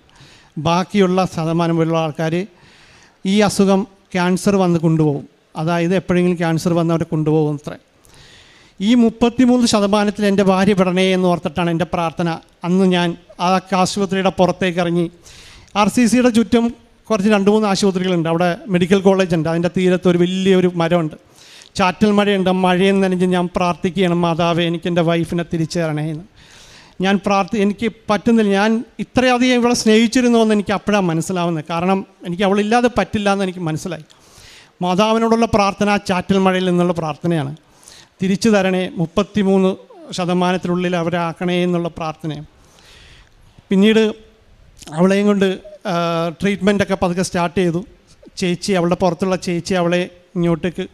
ബാക്കിയുള്ള ശതമാനമുള്ള ആൾക്കാർ ഈ അസുഖം ക്യാൻസർ വന്ന് കൊണ്ടുപോകും. അതായത് എപ്പോഴെങ്കിലും ക്യാൻസർ വന്ന് അവരെ കൊണ്ടുപോകും അത്രേ. ഈ 33% എൻ്റെ ഭാര്യ പെടണേ എന്ന് ഓർത്തിട്ടാണ് എൻ്റെ പ്രാർത്ഥന. അന്ന് ഞാൻ ആ ആശുപത്രിയുടെ പുറത്തേക്ക് ഇറങ്ങി. RCCയുടെ ചുറ്റും കുറച്ച് 2-3 ആശുപത്രികളുണ്ട്. അവിടെ മെഡിക്കൽ കോളേജ് ഉണ്ട്, അതിൻ്റെ തീരത്ത് ഒരു വലിയൊരു മരമുണ്ട്, ചാറ്റൽ മഴയുണ്ട്. മഴയിൽ നനഞ്ഞ് ഞാൻ പ്രാർത്ഥിക്കുകയാണ്, മാതാവേ, എനിക്കെൻ്റെ വൈഫിനെ തിരിച്ചു തരണേ എന്ന്. എനിക്ക് പറ്റുന്നില്ല. ഞാൻ ഇത്രയധികം ഇവളെ സ്നേഹിച്ചിരുന്നു എന്ന് എനിക്ക് അപ്പോഴാണ് മനസ്സിലാവുന്നത്. കാരണം എനിക്ക് അവളില്ലാതെ പറ്റില്ല എന്ന് എനിക്ക് മനസ്സിലായി. മാതാവിനോടുള്ള പ്രാർത്ഥന ചാറ്റൽ മഴയിൽ നിന്നുള്ള പ്രാർത്ഥനയാണ്. തിരിച്ചു തരണേ, 33% അവരെ ആക്കണേ എന്നുള്ള പ്രാർത്ഥനയാണ്. പിന്നീട് അവളെയും കൊണ്ട് ട്രീറ്റ്മെൻറ്റൊക്കെ പതുക്കെ സ്റ്റാർട്ട് ചെയ്തു. അവളുടെ പുറത്തുള്ള ചേച്ചി അവളെ ഇങ്ങോട്ടേക്ക്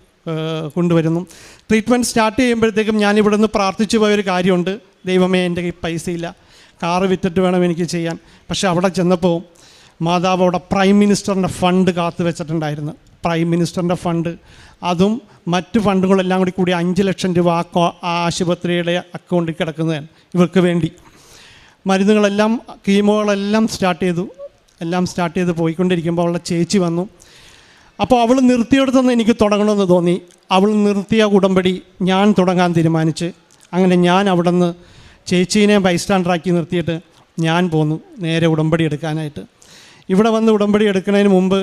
കൊണ്ടുവരുന്നു. ട്രീറ്റ്മെൻറ്റ് സ്റ്റാർട്ട് ചെയ്യുമ്പോഴത്തേക്കും ഞാനിവിടെ നിന്ന് പ്രാർത്ഥിച്ചു പോയൊരു കാര്യമുണ്ട്, ദൈവമേ, എൻ്റെ കയ്യിൽ പൈസയില്ല, കാറ് വിറ്റിട്ട് വേണം എനിക്ക് ചെയ്യാൻ. പക്ഷേ അവിടെ ചെന്നപ്പോൾ മാതാവ് അവിടെ പ്രൈം മിനിസ്റ്ററിൻ്റെ ഫണ്ട് കാത്തു വെച്ചിട്ടുണ്ടായിരുന്നു. പ്രൈം മിനിസ്റ്ററിൻ്റെ ഫണ്ട്, അതും മറ്റ് ഫണ്ടുകളെല്ലാം കൂടി 5 ലക്ഷം രൂപ ആ ആശുപത്രിയുടെ അക്കൗണ്ടിൽ കിടക്കുന്നതാണ് ഇവർക്ക് വേണ്ടി. മരുന്നുകളെല്ലാം, കീമോകളെല്ലാം സ്റ്റാർട്ട് ചെയ്തു. എല്ലാം സ്റ്റാർട്ട് ചെയ്ത് പോയിക്കൊണ്ടിരിക്കുമ്പോൾ അവളുടെ ചേച്ചി വന്നു. അപ്പോൾ അവൾ നിർത്തിയെടുത്തെന്ന് എനിക്ക് തുടങ്ങണമെന്ന് തോന്നി. അവൾ നിർത്തിയ ഉടമ്പടി ഞാൻ തുടങ്ങാൻ തീരുമാനിച്ച് അങ്ങനെ ഞാൻ അവിടെ നിന്ന് ചേച്ചീനെ ബൈസ്റ്റാൻഡറാക്കി നിർത്തിയിട്ട് ഞാൻ പോന്നു നേരെ ഉടമ്പടി എടുക്കാനായിട്ട്. ഇവിടെ വന്ന് ഉടമ്പടി എടുക്കുന്നതിന് മുമ്പ്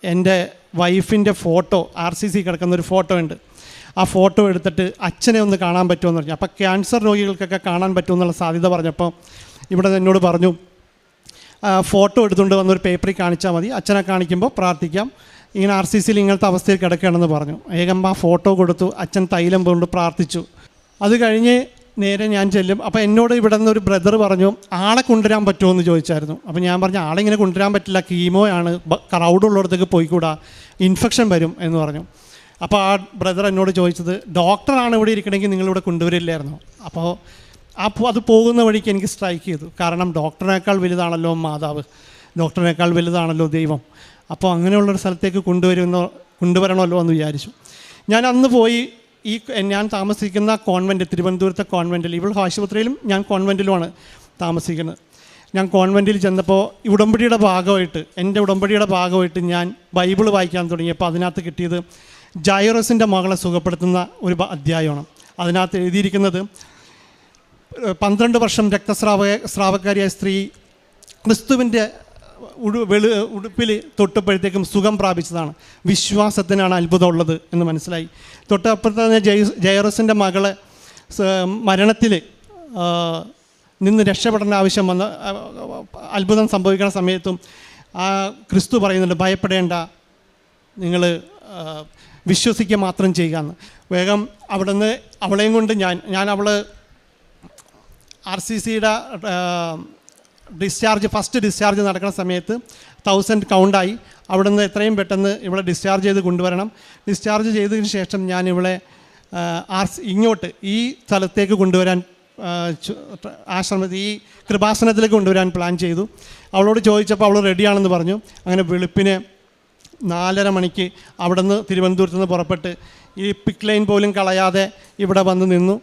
എൻ്റെ വൈഫിൻ്റെ ഫോട്ടോ RCC കിടക്കുന്നൊരു ഫോട്ടോ ഉണ്ട്. ആ ഫോട്ടോ എടുത്തിട്ട് അച്ഛനെ ഒന്ന് കാണാൻ പറ്റുമെന്ന് പറഞ്ഞു. അപ്പോൾ ക്യാൻസർ രോഗികൾക്കൊക്കെ കാണാൻ പറ്റുമെന്നുള്ള സാധ്യത പറഞ്ഞപ്പോൾ ഇവിടെ എന്നോട് പറഞ്ഞു ഫോട്ടോ എടുത്തുകൊണ്ട് വന്നൊരു പേപ്പറിൽ കാണിച്ചാൽ മതി, അച്ഛനെ കാണിക്കുമ്പോൾ പ്രാർത്ഥിക്കാം, ഇങ്ങനെ RCCയിൽ ഇങ്ങനത്തെ അവസ്ഥയിൽ കിടക്കുകയാണെന്ന് പറഞ്ഞു. വേഗം ആ ഫോട്ടോ കൊടുത്തു. അച്ഛൻ തൈലം കൊണ്ട് പ്രാർത്ഥിച്ചു. അത് കഴിഞ്ഞ് നേരെ ഞാൻ ചെല്ലും. അപ്പോൾ എന്നോട് ഇവിടെ നിന്ന് ഒരു ബ്രദർ പറഞ്ഞു ആളെ കൊണ്ടുവരാൻ പറ്റുമോ എന്ന് ചോദിച്ചായിരുന്നു. അപ്പോൾ ഞാൻ പറഞ്ഞു ആളെ ഇങ്ങനെ കൊണ്ടുവരാൻ പറ്റില്ല, കീമോയാണ്, ക്രൗഡുള്ളിടത്തേക്ക് പോയിക്കൂടാ, ഇൻഫെക്ഷൻ വരും എന്ന് പറഞ്ഞു. അപ്പോൾ ആ ബ്രദർ എന്നോട് ചോദിച്ചത് ഡോക്ടറാണ് ഇവിടെ ഇരിക്കണമെങ്കിൽ നിങ്ങളിവിടെ കൊണ്ടുവരില്ലായിരുന്നു. അപ്പോൾ അത് പോകുന്ന വഴിക്ക് എനിക്ക് സ്ട്രൈക്ക് ചെയ്തു. കാരണം ഡോക്ടറിനേക്കാൾ വലുതാണല്ലോ മാതാവ്, ഡോക്ടറിനേക്കാൾ വലുതാണല്ലോ ദൈവം. അപ്പോൾ അങ്ങനെയുള്ളൊരു സ്ഥലത്തേക്ക് കൊണ്ടുവരണമല്ലോ എന്ന് വിചാരിച്ചു. ഞാൻ അന്ന് പോയി ഞാൻ താമസിക്കുന്ന കോൺവെൻറ്റ്, തിരുവനന്തപുരത്തെ കോൺവെൻറ്റിൽ, ഇവൾ ആശുപത്രിയിലും ഞാൻ കോൺവെൻറ്റിലുമാണ് താമസിക്കുന്നത്. ഞാൻ കോൺവെൻറ്റിൽ ചെന്നപ്പോൾ ഉടമ്പടിയുടെ ഭാഗമായിട്ട്, എൻ്റെ ഉടമ്പടിയുടെ ഭാഗമായിട്ട് ഞാൻ ബൈബിൾ വായിക്കാൻ തുടങ്ങിയപ്പോൾ അതിനകത്ത് കിട്ടിയത് ജൈറസിൻ്റെ മകളെ സുഖപ്പെടുത്തുന്ന ഒരു അധ്യായമാണ്. അതിനകത്ത് എഴുതിയിരിക്കുന്നത് 12 വർഷം സ്രാവക്കാരിയായ സ്ത്രീ ക്രിസ്തുവിൻ്റെ ഉടുപ്പിൽ തൊട്ടപ്പോഴത്തേക്കും സുഖം പ്രാപിച്ചതാണ്. വിശ്വാസത്തിനാണ് അത്ഭുതമുള്ളത് എന്ന് മനസ്സിലായി. തൊട്ടപ്പുറത്ത് തന്നെ ജൈറസിൻ്റെ മകളെ മരണത്തിൽ നിന്ന് രക്ഷപ്പെടേണ്ട ആവശ്യം വന്ന അത്ഭുതം സംഭവിക്കുന്ന സമയത്തും ആ ക്രിസ്തു പറയുന്നുണ്ട് ഭയപ്പെടേണ്ട, നിങ്ങൾ വിശ്വസിക്കുക മാത്രം ചെയ്യുക എന്ന്. വേഗം അവിടെ നിന്ന് അവളെയും കൊണ്ട് ഞാൻ അവൾ RCCയുടെ ഫസ്റ്റ് ഡിസ്ചാർജ് നടക്കുന്ന സമയത്ത് 1000 കൗണ്ടായി. അവിടെ നിന്ന് എത്രയും പെട്ടെന്ന് ഇവിടെ ഡിസ്ചാർജ് ചെയ്ത് കൊണ്ടുവരണം. ഡിസ്ചാർജ് ചെയ്തതിന് ശേഷം ഞാൻ ഇവളെ ഇങ്ങോട്ട് ഈ സ്ഥലത്തേക്ക് കൊണ്ടുവരാൻ ആശ്രമത്തിൽ ഈ കൃപാസനത്തിലേക്ക് കൊണ്ടുവരാൻ പ്ലാൻ ചെയ്തു. അവളോട് ചോദിച്ചപ്പോൾ അവൾ റെഡിയാണെന്ന് പറഞ്ഞു. അങ്ങനെ വെളുപ്പിന് 4:30 മണിക്ക് അവിടെ നിന്ന് തിരുവനന്തപുരത്ത് നിന്ന് പുറപ്പെട്ട് ഈ പിക്ക് ലൈൻ പോലും കളയാതെ ഇവിടെ വന്ന് നിന്നു.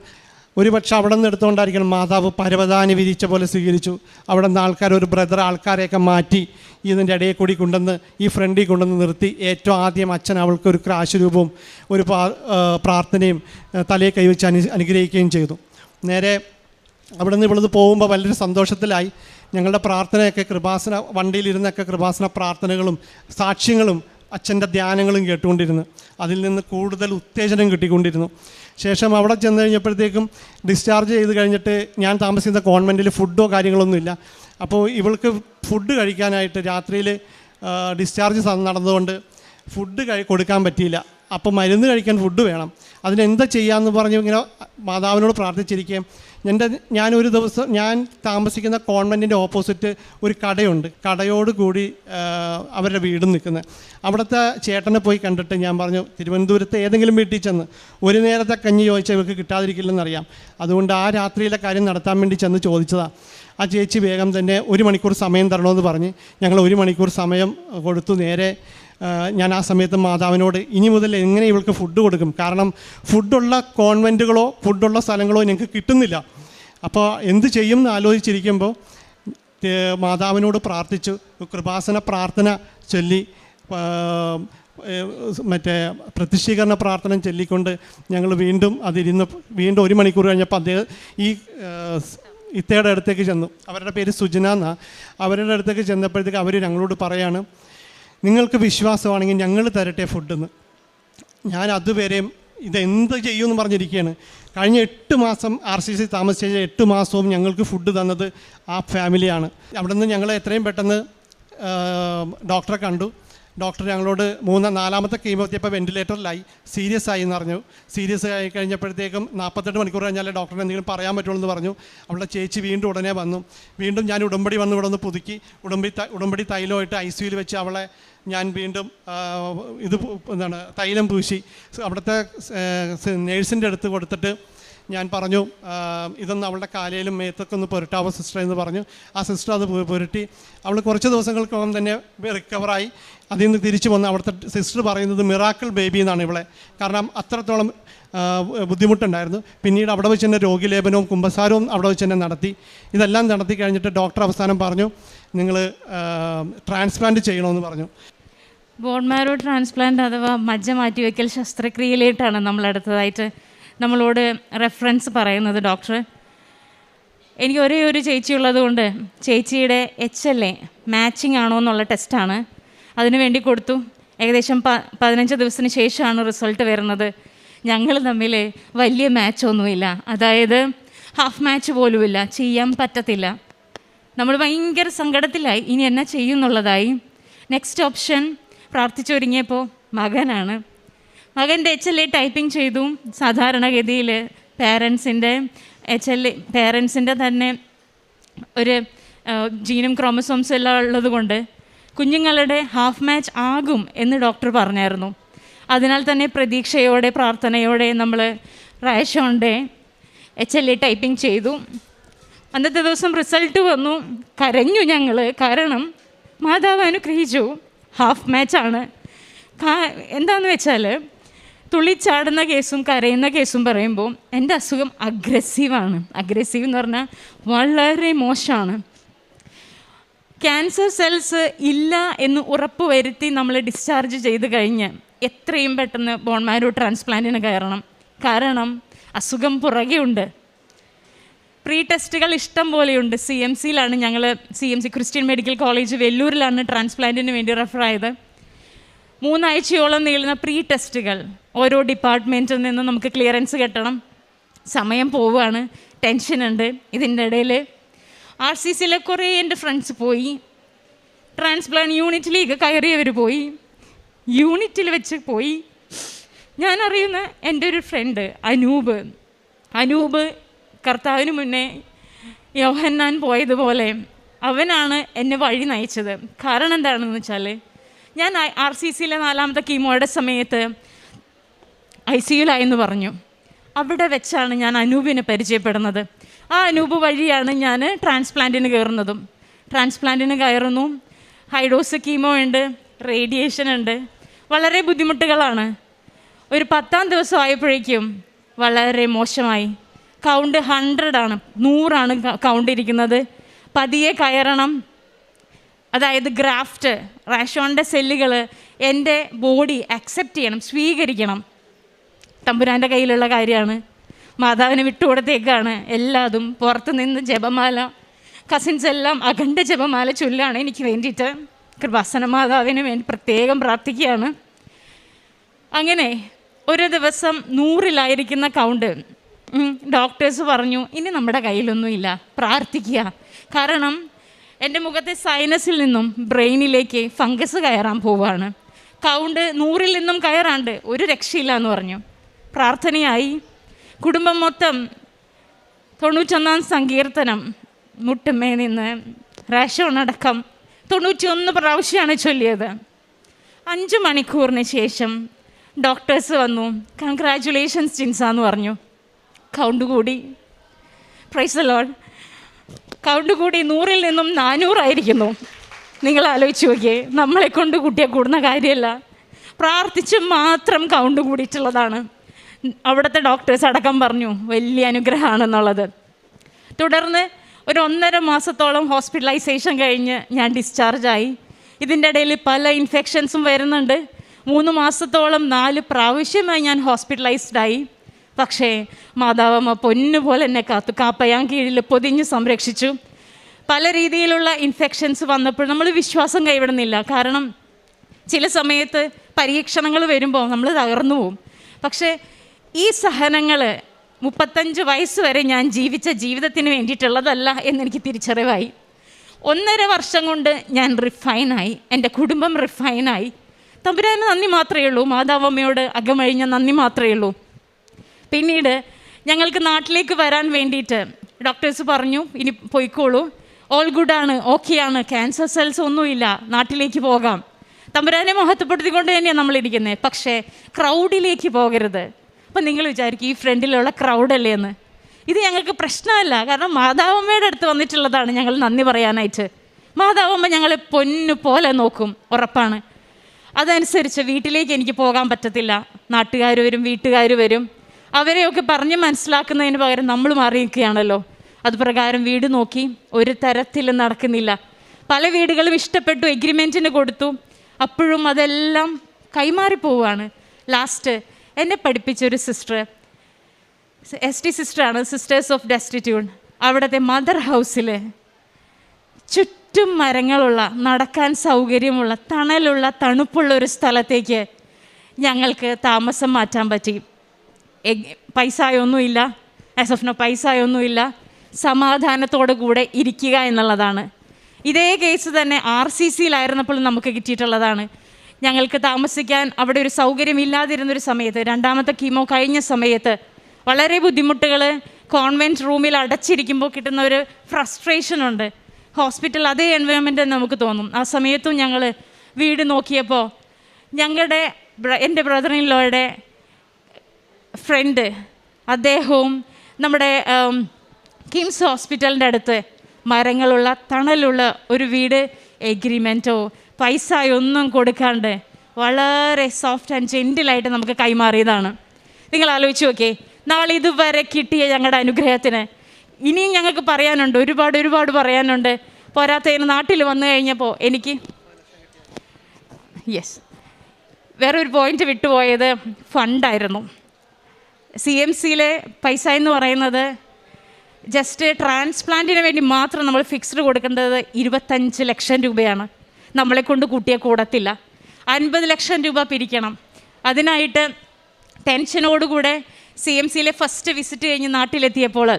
ഒരുപക്ഷെ അവിടെ നിന്ന് എടുത്തുകൊണ്ടായിരിക്കണം മാതാവ് പരവതാനി വിരിച്ച പോലെ സ്വീകരിച്ചു. അവിടെ നിന്ന് ഒരു ബ്രദർ ആൾക്കാരെയൊക്കെ മാറ്റി ഇതിൻ്റെ ഇടയിൽ കൂടി കൊണ്ടുവന്ന് ഈ ഫ്രണ്ടിൽ കൊണ്ടുവന്ന് നിർത്തി. ഏറ്റവും ആദ്യം അച്ഛൻ അവൾക്കൊരു ക്രാശ് രൂപവും ഒരു പ്രാർത്ഥനയും തലയെ കൈവച്ച് അനുഗ്രഹിക്കുകയും ചെയ്തു. നേരെ അവിടെ നിന്ന് ഇവിടുന്ന് പോകുമ്പോൾ വളരെ സന്തോഷത്തിലായി. ഞങ്ങളുടെ പ്രാർത്ഥനയൊക്കെ കൃപാസന വണ്ടിയിലിരുന്നൊക്കെ കൃപാസന പ്രാർത്ഥനകളും സാക്ഷ്യങ്ങളും അച്ഛൻ്റെ ധ്യാനങ്ങളും കേട്ടുകൊണ്ടിരുന്നു. അതിൽ നിന്ന് കൂടുതൽ ഉത്തേജനം കിട്ടിക്കൊണ്ടിരുന്നു. ശേഷം അവിടെ ചെന്ന് കഴിഞ്ഞപ്പോഴത്തേക്കും ഡിസ്ചാർജ് ചെയ്ത് കഴിഞ്ഞിട്ട് ഞാൻ താമസിക്കുന്ന കോൺവെൻറ്റിൽ ഫുഡോ കാര്യങ്ങളൊന്നുമില്ല. അപ്പോൾ ഇവൾക്ക് ഫുഡ് കഴിക്കാനായിട്ട് രാത്രിയിൽ ഡിസ്ചാർജ് നടന്നതുകൊണ്ട് ഫുഡ് കൊടുക്കാൻ പറ്റിയില്ല. അപ്പോൾ മരുന്ന് കഴിക്കാൻ ഫുഡ് വേണം. അതിനെന്താ ചെയ്യാമെന്ന് പറഞ്ഞ് ഇങ്ങനെ മാതാവിനോട് പ്രാർത്ഥിച്ചിരിക്കുകയും ഞാനൊരു ദിവസം ഞാൻ താമസിക്കുന്ന കോൺവെൻറ്റിൻ്റെ ഓപ്പോസിറ്റ് ഒരു കടയുണ്ട്. കടയോട് കൂടി അവരുടെ വീടും നിൽക്കുന്നത്. അവിടുത്തെ ചേട്ടനെ പോയി കണ്ടിട്ട് ഞാൻ പറഞ്ഞു തിരുവനന്തപുരത്ത് ഏതെങ്കിലും വീട്ടിൽ ചെന്ന് ഒരു നേരത്തെ കഞ്ഞി ചോദിച്ചാൽ ഇവർക്ക് കിട്ടാതിരിക്കില്ലെന്നറിയാം, അതുകൊണ്ട് ആ രാത്രിയിലെ കാര്യം നടത്താൻ വേണ്ടി ചെന്ന് ചോദിച്ചതാണ്. ആ ചേച്ചി വേഗം തന്നെ 1 മണിക്കൂർ സമയം തരണമെന്ന് പറഞ്ഞ് ഞങ്ങൾ 1 മണിക്കൂർ സമയം കൊടുത്തു. നേരെ ഞാൻ ആ സമയത്ത് മാതാവിനോട് ഇനി മുതൽ എങ്ങനെ ഇവൾക്ക് ഫുഡ് കൊടുക്കും, കാരണം ഫുഡുള്ള കോൺവെൻറ്റുകളോ ഫുഡുള്ള സ്ഥലങ്ങളോ ഞങ്ങൾക്ക് കിട്ടുന്നില്ല. അപ്പോൾ എന്ത് ചെയ്യും എന്ന് ആലോചിച്ചിരിക്കുമ്പോൾ മാതാവിനോട് പ്രാർത്ഥിച്ചു. കൃപാസന പ്രാർത്ഥന ചൊല്ലി മറ്റേ പ്രത്യക്ഷീകരണ പ്രാർത്ഥന ചൊല്ലിക്കൊണ്ട് ഞങ്ങൾ വീണ്ടും 1 മണിക്കൂർ കഴിഞ്ഞപ്പോൾ അദ്ദേഹം ഈ ഇത്തയുടെ അടുത്തേക്ക് ചെന്നു. അവരുടെ പേര് സുജന എന്നാണ്. അവരുടെ അടുത്തേക്ക് ചെന്നപ്പോഴത്തേക്ക് അവർ ഞങ്ങളോട് പറയാണ് നിങ്ങൾക്ക് വിശ്വാസമാണെങ്കിൽ ഞങ്ങൾ തരട്ടെ ഫുഡെന്ന്. ഞാൻ അതുവരെയും ഇതെന്ത് ചെയ്യുമെന്ന് പറഞ്ഞിരിക്കുകയാണ്. കഴിഞ്ഞ 8 മാസം RCC താമസിച്ച 8 മാസവും ഞങ്ങൾക്ക് ഫുഡ് തന്നത് ആ ഫാമിലിയാണ്. അവിടെ നിന്ന് ഞങ്ങൾ എത്രയും പെട്ടെന്ന് ഡോക്ടറെ കണ്ടു. ഡോക്ടർ ഞങ്ങളോട് 4-ാമത്തെ കീമോ എത്തിയപ്പോൾ വെൻറ്റിലേറ്ററിലായി, സീരിയസ് ആയി എന്ന് പറഞ്ഞു. സീരിയസ് ആയി കഴിഞ്ഞപ്പോഴത്തേക്കും 48 മണിക്കൂർ കഴിഞ്ഞാൽ ഡോക്ടറിന് എന്തെങ്കിലും പറയാൻ പറ്റുള്ളൂ എന്ന് പറഞ്ഞു. അവളുടെ ചേച്ചി വീണ്ടും ഉടനെ വന്നു. വീണ്ടും ഞാൻ ഉടമ്പടി വന്ന് ഇവിടെ നിന്ന് പുതുക്കി ഉടമ്പടി തൈലമായിട്ട് ICUയിൽ വെച്ച് അവളെ ഞാൻ വീണ്ടും തൈലം പൂശി അവിടുത്തെ നേഴ്സിൻ്റെ അടുത്ത് കൊടുത്തിട്ട് ഞാൻ പറഞ്ഞു ഇതൊന്ന് അവളുടെ കാലയിലും മേത്തൊക്കെ ഒന്ന് പുരട്ടാവോ സിസ്റ്റർ എന്ന് പറഞ്ഞു. ആ സിസ്റ്റർ അത് പുരട്ടി. അവൾ കുറച്ച് ദിവസങ്ങൾക്കകം തന്നെ റിക്കവറായി. അതിൽ നിന്ന് തിരിച്ചു വന്ന് അവിടുത്തെ സിസ്റ്റർ പറയുന്നത് മിറാക്കിൾ ബേബി എന്നാണ് ഇവളെ, കാരണം അത്രത്തോളം ബുദ്ധിമുട്ടുണ്ടായിരുന്നു. പിന്നീട് അവിടെ വെച്ച് തന്നെ രോഗിലേപനവും കുമ്പസാരവും അവിടെ വെച്ച് തന്നെ നടത്തി. ഇതെല്ലാം നടത്തി കഴിഞ്ഞിട്ട് ഡോക്ടർ അവസാനം പറഞ്ഞു നിങ്ങൾ ട്രാൻസ്പ്ലാന്റ് ചെയ്യണമെന്ന് പറഞ്ഞു. ബോൺ മാരോ ട്രാൻസ്പ്ലാന്റ് അഥവാ മജ്ജ മാറ്റിവെക്കൽ ശസ്ത്രക്രിയയിലേട്ടാണ് നമ്മൾ അടുത്തതായിട്ട് നമ്മളോട് റെഫറൻസ് പറയുന്നത് ഡോക്ടർ. എനിക്ക് ഒരേ ഒരു ചേച്ചി ഉള്ളത് കൊണ്ട് ചേച്ചിയുടെ HLA മാച്ചിങ് ആണോ എന്നുള്ള ടെസ്റ്റാണ് അതിനു വേണ്ടി കൊടുത്തു. ഏകദേശം 15 ദിവസത്തിന് ശേഷമാണ് റിസൾട്ട് വരുന്നത്. ഞങ്ങൾ തമ്മിൽ വലിയ മാച്ചൊന്നുമില്ല, അതായത് ഹാഫ് മാച്ച് പോലുമില്ല, ചെയ്യാൻ പറ്റത്തില്ല. നമ്മൾ ഭയങ്കര സങ്കടത്തിലായി, ഇനി എന്നാ ചെയ്യുന്നുള്ളതായി. നെക്സ്റ്റ് ഓപ്ഷൻ പ്രാർത്ഥിച്ചൊരുങ്ങിയപ്പോൾ മകനാണ്. മകൻ്റെ HLA ടൈപ്പിംഗ് ചെയ്തു. സാധാരണഗതിയിൽ പേരൻസിൻ്റെ തന്നെ ഒരു ജീനും ക്രോമസോംസും എല്ലാം ഉള്ളത് കൊണ്ട് കുഞ്ഞുങ്ങളുടെ ഹാഫ് മാച്ച് ആകും എന്ന് ഡോക്ടർ പറഞ്ഞായിരുന്നു. അതിനാൽ തന്നെ പ്രതീക്ഷയോടെ പ്രാർത്ഥനയോടെ നമ്മൾ റാഷോൻ്റെ HLA ടൈപ്പിംഗ് ചെയ്തു. അന്നത്തെ ദിവസം റിസൾട്ട് വന്നു. കരഞ്ഞു ഞങ്ങൾ, കാരണം മാതാവ് അനുഗ്രഹിച്ചു, ഹാഫ് മാച്ചാണ്. എന്താണെന്ന് വെച്ചാൽ തുള്ളിച്ചാടുന്ന കേസും കരയുന്ന കേസും പറയുമ്പോൾ എൻ്റെ അസുഖം അഗ്രസീവാണ്. അഗ്രസീവ് എന്ന് പറഞ്ഞാൽ വളരെ മോശമാണ്. ക്യാൻസർ സെൽസ് ഇല്ല എന്ന് ഉറപ്പ് വരുത്തി നമ്മൾ ഡിസ്ചാർജ് ചെയ്ത് കഴിഞ്ഞ് എത്രയും പെട്ടെന്ന് ബോൺ മാരോ ട്രാൻസ്പ്ലാന്റിന് കയറണം. കാരണം അസുഖം പുറകെ ഉണ്ട്. പ്രീ ടെസ്റ്റുകൾ ഇഷ്ടം പോലെയുണ്ട്. CMCയിലാണ് ഞങ്ങൾ, CMC ക്രിസ്ത്യൻ മെഡിക്കൽ കോളേജ് വെല്ലൂരിലാണ് ട്രാൻസ്പ്ലാന്റിന് വേണ്ടി റെഫർ ആയത്. 3 ആഴ്ചയോളം നീളുന്ന പ്രീ ടെസ്റ്റുകൾ, ഓരോ ഡിപ്പാർട്ട്മെൻറ്റിൽ നിന്നും നമുക്ക് ക്ലിയറൻസ് കിട്ടണം. സമയം പോവുകയാണ്, ടെൻഷനുണ്ട്. ഇതിൻ്റെ ഇടയിൽ RCCയിലെ കുറേ എൻ്റെ ഫ്രണ്ട്സ് പോയി, ട്രാൻസ്പ്ലാന്റ് യൂണിറ്റിലേക്ക് കയറിയവർ പോയി, യൂണിറ്റിൽ വെച്ച് പോയി. ഞാൻ അറിയുന്ന എൻ്റെ ഒരു ഫ്രണ്ട് അനൂപ് കർത്താവിന് മുന്നേ യോഹന്നാൻ പോയതുപോലെ അവനാണ് എന്നെ വഴി നയിച്ചത്. കാരണം എന്താണെന്ന് വെച്ചാൽ ഞാൻ RCCയിലെ 4ാമത്തെ കീമോയുടെ സമയത്ത് ICUലായെന്ന് പറഞ്ഞു. അവിടെ വെച്ചാണ് ഞാൻ അനൂപിനെ പരിചയപ്പെടുന്നത്. ആ അനൂപ് വഴിയാണ് ഞാൻ ട്രാൻസ്പ്ലാന്റിന് കയറുന്നതും. ട്രാൻസ്പ്ലാന്റിന് കയറുന്നു. ഹൈഡോസ് കീമോ ഉണ്ട്, റേഡിയേഷൻ ഉണ്ട്, വളരെ ബുദ്ധിമുട്ടുകളാണ്. ഒരു 10ാം ദിവസം ആയപ്പോഴേക്കും വളരെ മോശമായി. കൗണ്ട് 100 100 കൗണ്ട് ഇരിക്കുന്നത്. പതിയെ കയറണം. അതായത് ഗ്രാഫ്റ്റ്, റാഷോണിൻ്റെ സെല്ലുകൾ എൻ്റെ ബോഡി അക്സെപ്റ്റ് ചെയ്യണം, സ്വീകരിക്കണം. തമ്പുരാൻ്റെ കയ്യിലുള്ള കാര്യമാണ്. മാതാവിനെ വിട്ടുകൊടുത്തേക്കാണ് എല്ലാതും. പുറത്ത് നിന്ന് ജപമാല, കസിൻസ് എല്ലാം അഖണ്ഡ ജപമാല ചൊല്ലാണ് എനിക്ക് വേണ്ടിയിട്ട്. കൃപാസന മാതാവിന് വേണ്ടി പ്രത്യേകം പ്രാർത്ഥിക്കുകയാണ്. അങ്ങനെ ഒരു ദിവസം 100-ലായിരിക്കുന്ന കൗണ്ട് ഡോക്ടേഴ്സ് പറഞ്ഞു, ഇനി നമ്മുടെ കയ്യിലൊന്നുമില്ല, പ്രാർത്ഥിക്കുക. കാരണം എൻ്റെ മുഖത്തെ സൈനസിൽ നിന്നും ബ്രെയിനിലേക്ക് ഫംഗസ് കയറാൻ പോവുകയാണ്. കൗണ്ട് 100-ൽ നിന്നും കയറാണ്ട് ഒരു രക്ഷയില്ല എന്ന് പറഞ്ഞു. പ്രാർത്ഥനയായി. കുടുംബം മൊത്തം 91-ാം സങ്കീർത്തനം മുട്ടുമേ നിന്ന് റാഷോണടക്കം 91 പ്രാവശ്യമാണ് ചൊല്ലിയത്. 5 മണിക്കൂറിന് ശേഷം ഡോക്ടേഴ്സ് വന്നു. കൺഗ്രാജുലേഷൻസ് ജിൻസ എന്ന് പറഞ്ഞു. കൗണ്ട് കൂടി. Praise the Lord. കൗണ്ട് കൂടി 100-ൽ നിന്നും 400 ആയിരിക്കുന്നു. നിങ്ങൾ ആലോചിച്ച് നോക്കിയേ, നമ്മളെ കൊണ്ട് കൂട്ടിയാൽ കൂടുന്ന കാര്യമല്ല. പ്രാർത്ഥിച്ച് മാത്രം കൗണ്ട് കൂടിയിട്ടുള്ളതാണ്. അവിടുത്തെ ഡോക്ടേഴ്സ് അടക്കം പറഞ്ഞു വലിയ അനുഗ്രഹമാണെന്നുള്ളത്. തുടർന്ന് ഒരു 1.5 മാസത്തോളം ഹോസ്പിറ്റലൈസേഷൻ കഴിഞ്ഞ് ഞാൻ ഡിസ്ചാർജായി. ഇതിൻ്റെ ഇടയിൽ പല ഇൻഫെക്ഷൻസും വരുന്നുണ്ട്. 3 മാസത്തോളം 4 പ്രാവശ്യമായി ഞാൻ ഹോസ്പിറ്റലൈസ്ഡായി. പക്ഷേ മാതാവമ്മ പൊന്നുപോലെ എന്നെ കാത്തു. കാപ്പയാൻ കീഴിൽ പൊതിഞ്ഞ് സംരക്ഷിച്ചു. പല രീതിയിലുള്ള ഇൻഫെക്ഷൻസ് വന്നപ്പോൾ നമ്മൾ വിശ്വാസം കൈവിടുന്നില്ല. കാരണം ചില സമയത്ത് പരീക്ഷണങ്ങൾ വരുമ്പോൾ നമ്മൾ തകർന്നു പോവും. പക്ഷേ ഈ സഹനങ്ങൾ 35 വയസ്സ് വരെ ഞാൻ ജീവിച്ച ജീവിതത്തിന് വേണ്ടിയിട്ടുള്ളതല്ല എന്നെനിക്ക് തിരിച്ചറിവായി. 1.5 വർഷം കൊണ്ട് ഞാൻ റിഫൈനായി, എൻ്റെ കുടുംബം റിഫൈനായി. തമ്പുരാന് നന്ദി മാത്രമേ ഉള്ളൂ. മാതാവമ്മയോട് അകമഴിഞ്ഞ നന്ദി മാത്രമേ ഉള്ളൂ. പിന്നീട് ഞങ്ങൾക്ക് നാട്ടിലേക്ക് വരാൻ വേണ്ടിയിട്ട് ഡോക്ടേഴ്സ് പറഞ്ഞു, ഇനി പോയിക്കോളൂ, ഓൾ ഗുഡാണ്, ഓക്കെയാണ്, ക്യാൻസർ സെൽസ് ഒന്നുമില്ല, നാട്ടിലേക്ക് പോകാം. തമ്പുരാനെ മഹത്വപ്പെടുത്തിക്കൊണ്ട് തന്നെയാണ് നമ്മളിരിക്കുന്നത്. പക്ഷേ ക്രൗഡിലേക്ക് പോകരുത്. അപ്പം നിങ്ങൾ വിചാരിക്കും ഈ ഫ്രണ്ടിലുള്ള ക്രൗഡല്ലേ എന്ന്. ഇത് ഞങ്ങൾക്ക് പ്രശ്നമല്ല. കാരണം മാതാവമ്മയുടെ അടുത്ത് വന്നിട്ടുള്ളതാണ് ഞങ്ങൾ നന്ദി പറയാനായിട്ട്. മാതാവമ്മ ഞങ്ങളെ പൊന്നു പോലെ നോക്കും, ഉറപ്പാണ്. അതനുസരിച്ച് വീട്ടിലേക്ക് എനിക്ക് പോകാൻ പറ്റത്തില്ല. നാട്ടുകാർ വരും, വീട്ടുകാർ വരും. അവരെയൊക്കെ പറഞ്ഞ് മനസ്സിലാക്കുന്നതിന് പകരം നമ്മൾ മാറിയിരിക്കുകയാണല്ലോ. അതുപ്രകാരം വീട് നോക്കി. ഒരു തരത്തിലും നടക്കുന്നില്ല. പല വീടുകളും ഇഷ്ടപ്പെട്ടു, എഗ്രിമെൻറ്റിന് കൊടുത്തു. അപ്പോഴും അതെല്ലാം കൈമാറിപ്പോവുകയാണ്. ലാസ്റ്റ് എന്നെ പഠിപ്പിച്ചൊരു സിസ്റ്റർ, ST സിസ്റ്ററാണ്, സിസ്റ്റേഴ്സ് ഓഫ് ഡെസ്റ്റിറ്റ്യൂഡ്. അവിടുത്തെ മദർ ഹൗസിൽ ചുറ്റും മരങ്ങളുള്ള, നടക്കാൻ സൗകര്യമുള്ള, തണലുള്ള, തണുപ്പുള്ള ഒരു സ്ഥലത്തേക്ക് ഞങ്ങൾക്ക് താമസം മാറ്റാൻ പറ്റി. പൈസയൊന്നുമില്ല, ആസ് ഓഫ് നോ പൈസയൊന്നുമില്ല, സമാധാനത്തോടു കൂടെ ഇരിക്കുക എന്നുള്ളതാണ്. ഇതേ കേസ് തന്നെ RCCയിലായിരുന്നപ്പോൾ നമുക്ക് കിട്ടിയിട്ടുള്ളതാണ്. ഞങ്ങൾക്ക് താമസിക്കാൻ അവിടെ ഒരു സൗകര്യമില്ലാതിരുന്നൊരു സമയത്ത്, രണ്ടാമത്തെ കീമോ കഴിഞ്ഞ സമയത്ത് വളരെ ബുദ്ധിമുട്ടുകൾ, കോൺവെൻറ്റ് റൂമിൽ അടച്ചിരിക്കുമ്പോൾ കിട്ടുന്ന ഒരു ഫ്രസ്ട്രേഷനുണ്ട്. ഹോസ്പിറ്റൽ അതേ എൻവയോൺമെൻറ്റ് നമുക്ക് തോന്നും. ആ സമയത്തും ഞങ്ങൾ വീട് നോക്കിയപ്പോൾ എൻ്റെ ബ്രദർ ഇൻ ലോയുടെ ഫ്രണ്ട്, അദ്ദേഹവും നമ്മുടെ കിംസ് ഹോസ്പിറ്റലിൻ്റെ അടുത്ത് മരങ്ങളുള്ള, തണലുള്ള ഒരു വീട് എഗ്രിമെൻറ്റോ പൈസയൊന്നും കൊടുക്കാണ്ട് വളരെ സോഫ്റ്റ് ആൻഡ് ജെൻറ്റിലായിട്ട് നമുക്ക് കൈമാറിയതാണ്. നിങ്ങൾ ആലോചിച്ച് നോക്കിയേ, നാളെ ഇതുവരെ കിട്ടിയ ഞങ്ങളുടെ അനുഗ്രഹത്തിന് ഇനിയും ഞങ്ങൾക്ക് പറയാനുണ്ട്, ഒരുപാട് പറയാനുണ്ട്. പോരാത്തതിന് നാട്ടിൽ വന്നു കഴിഞ്ഞപ്പോൾ എനിക്ക് വേറൊരു പോയിൻ്റ് വിട്ടുപോയത് ഫണ്ടായിരുന്നു. CMCയിലെ പൈസ എന്ന് പറയുന്നത് ജസ്റ്റ് ട്രാൻസ്പ്ലാന്റിന് വേണ്ടി മാത്രം നമ്മൾ ഫിക്സ്ഡ് കൊടുക്കുന്നത് 25 ലക്ഷം രൂപയാണ്. നമ്മളെ കൊണ്ട് കൂട്ടിയാൽ കൂടത്തില്ല. 50 ലക്ഷം രൂപ പിരിക്കണം. അതിനായിട്ട് ടെൻഷനോടുകൂടെ CMCയിലെ ഫസ്റ്റ് വിസിറ്റ് കഴിഞ്ഞ് നാട്ടിലെത്തിയപ്പോൾ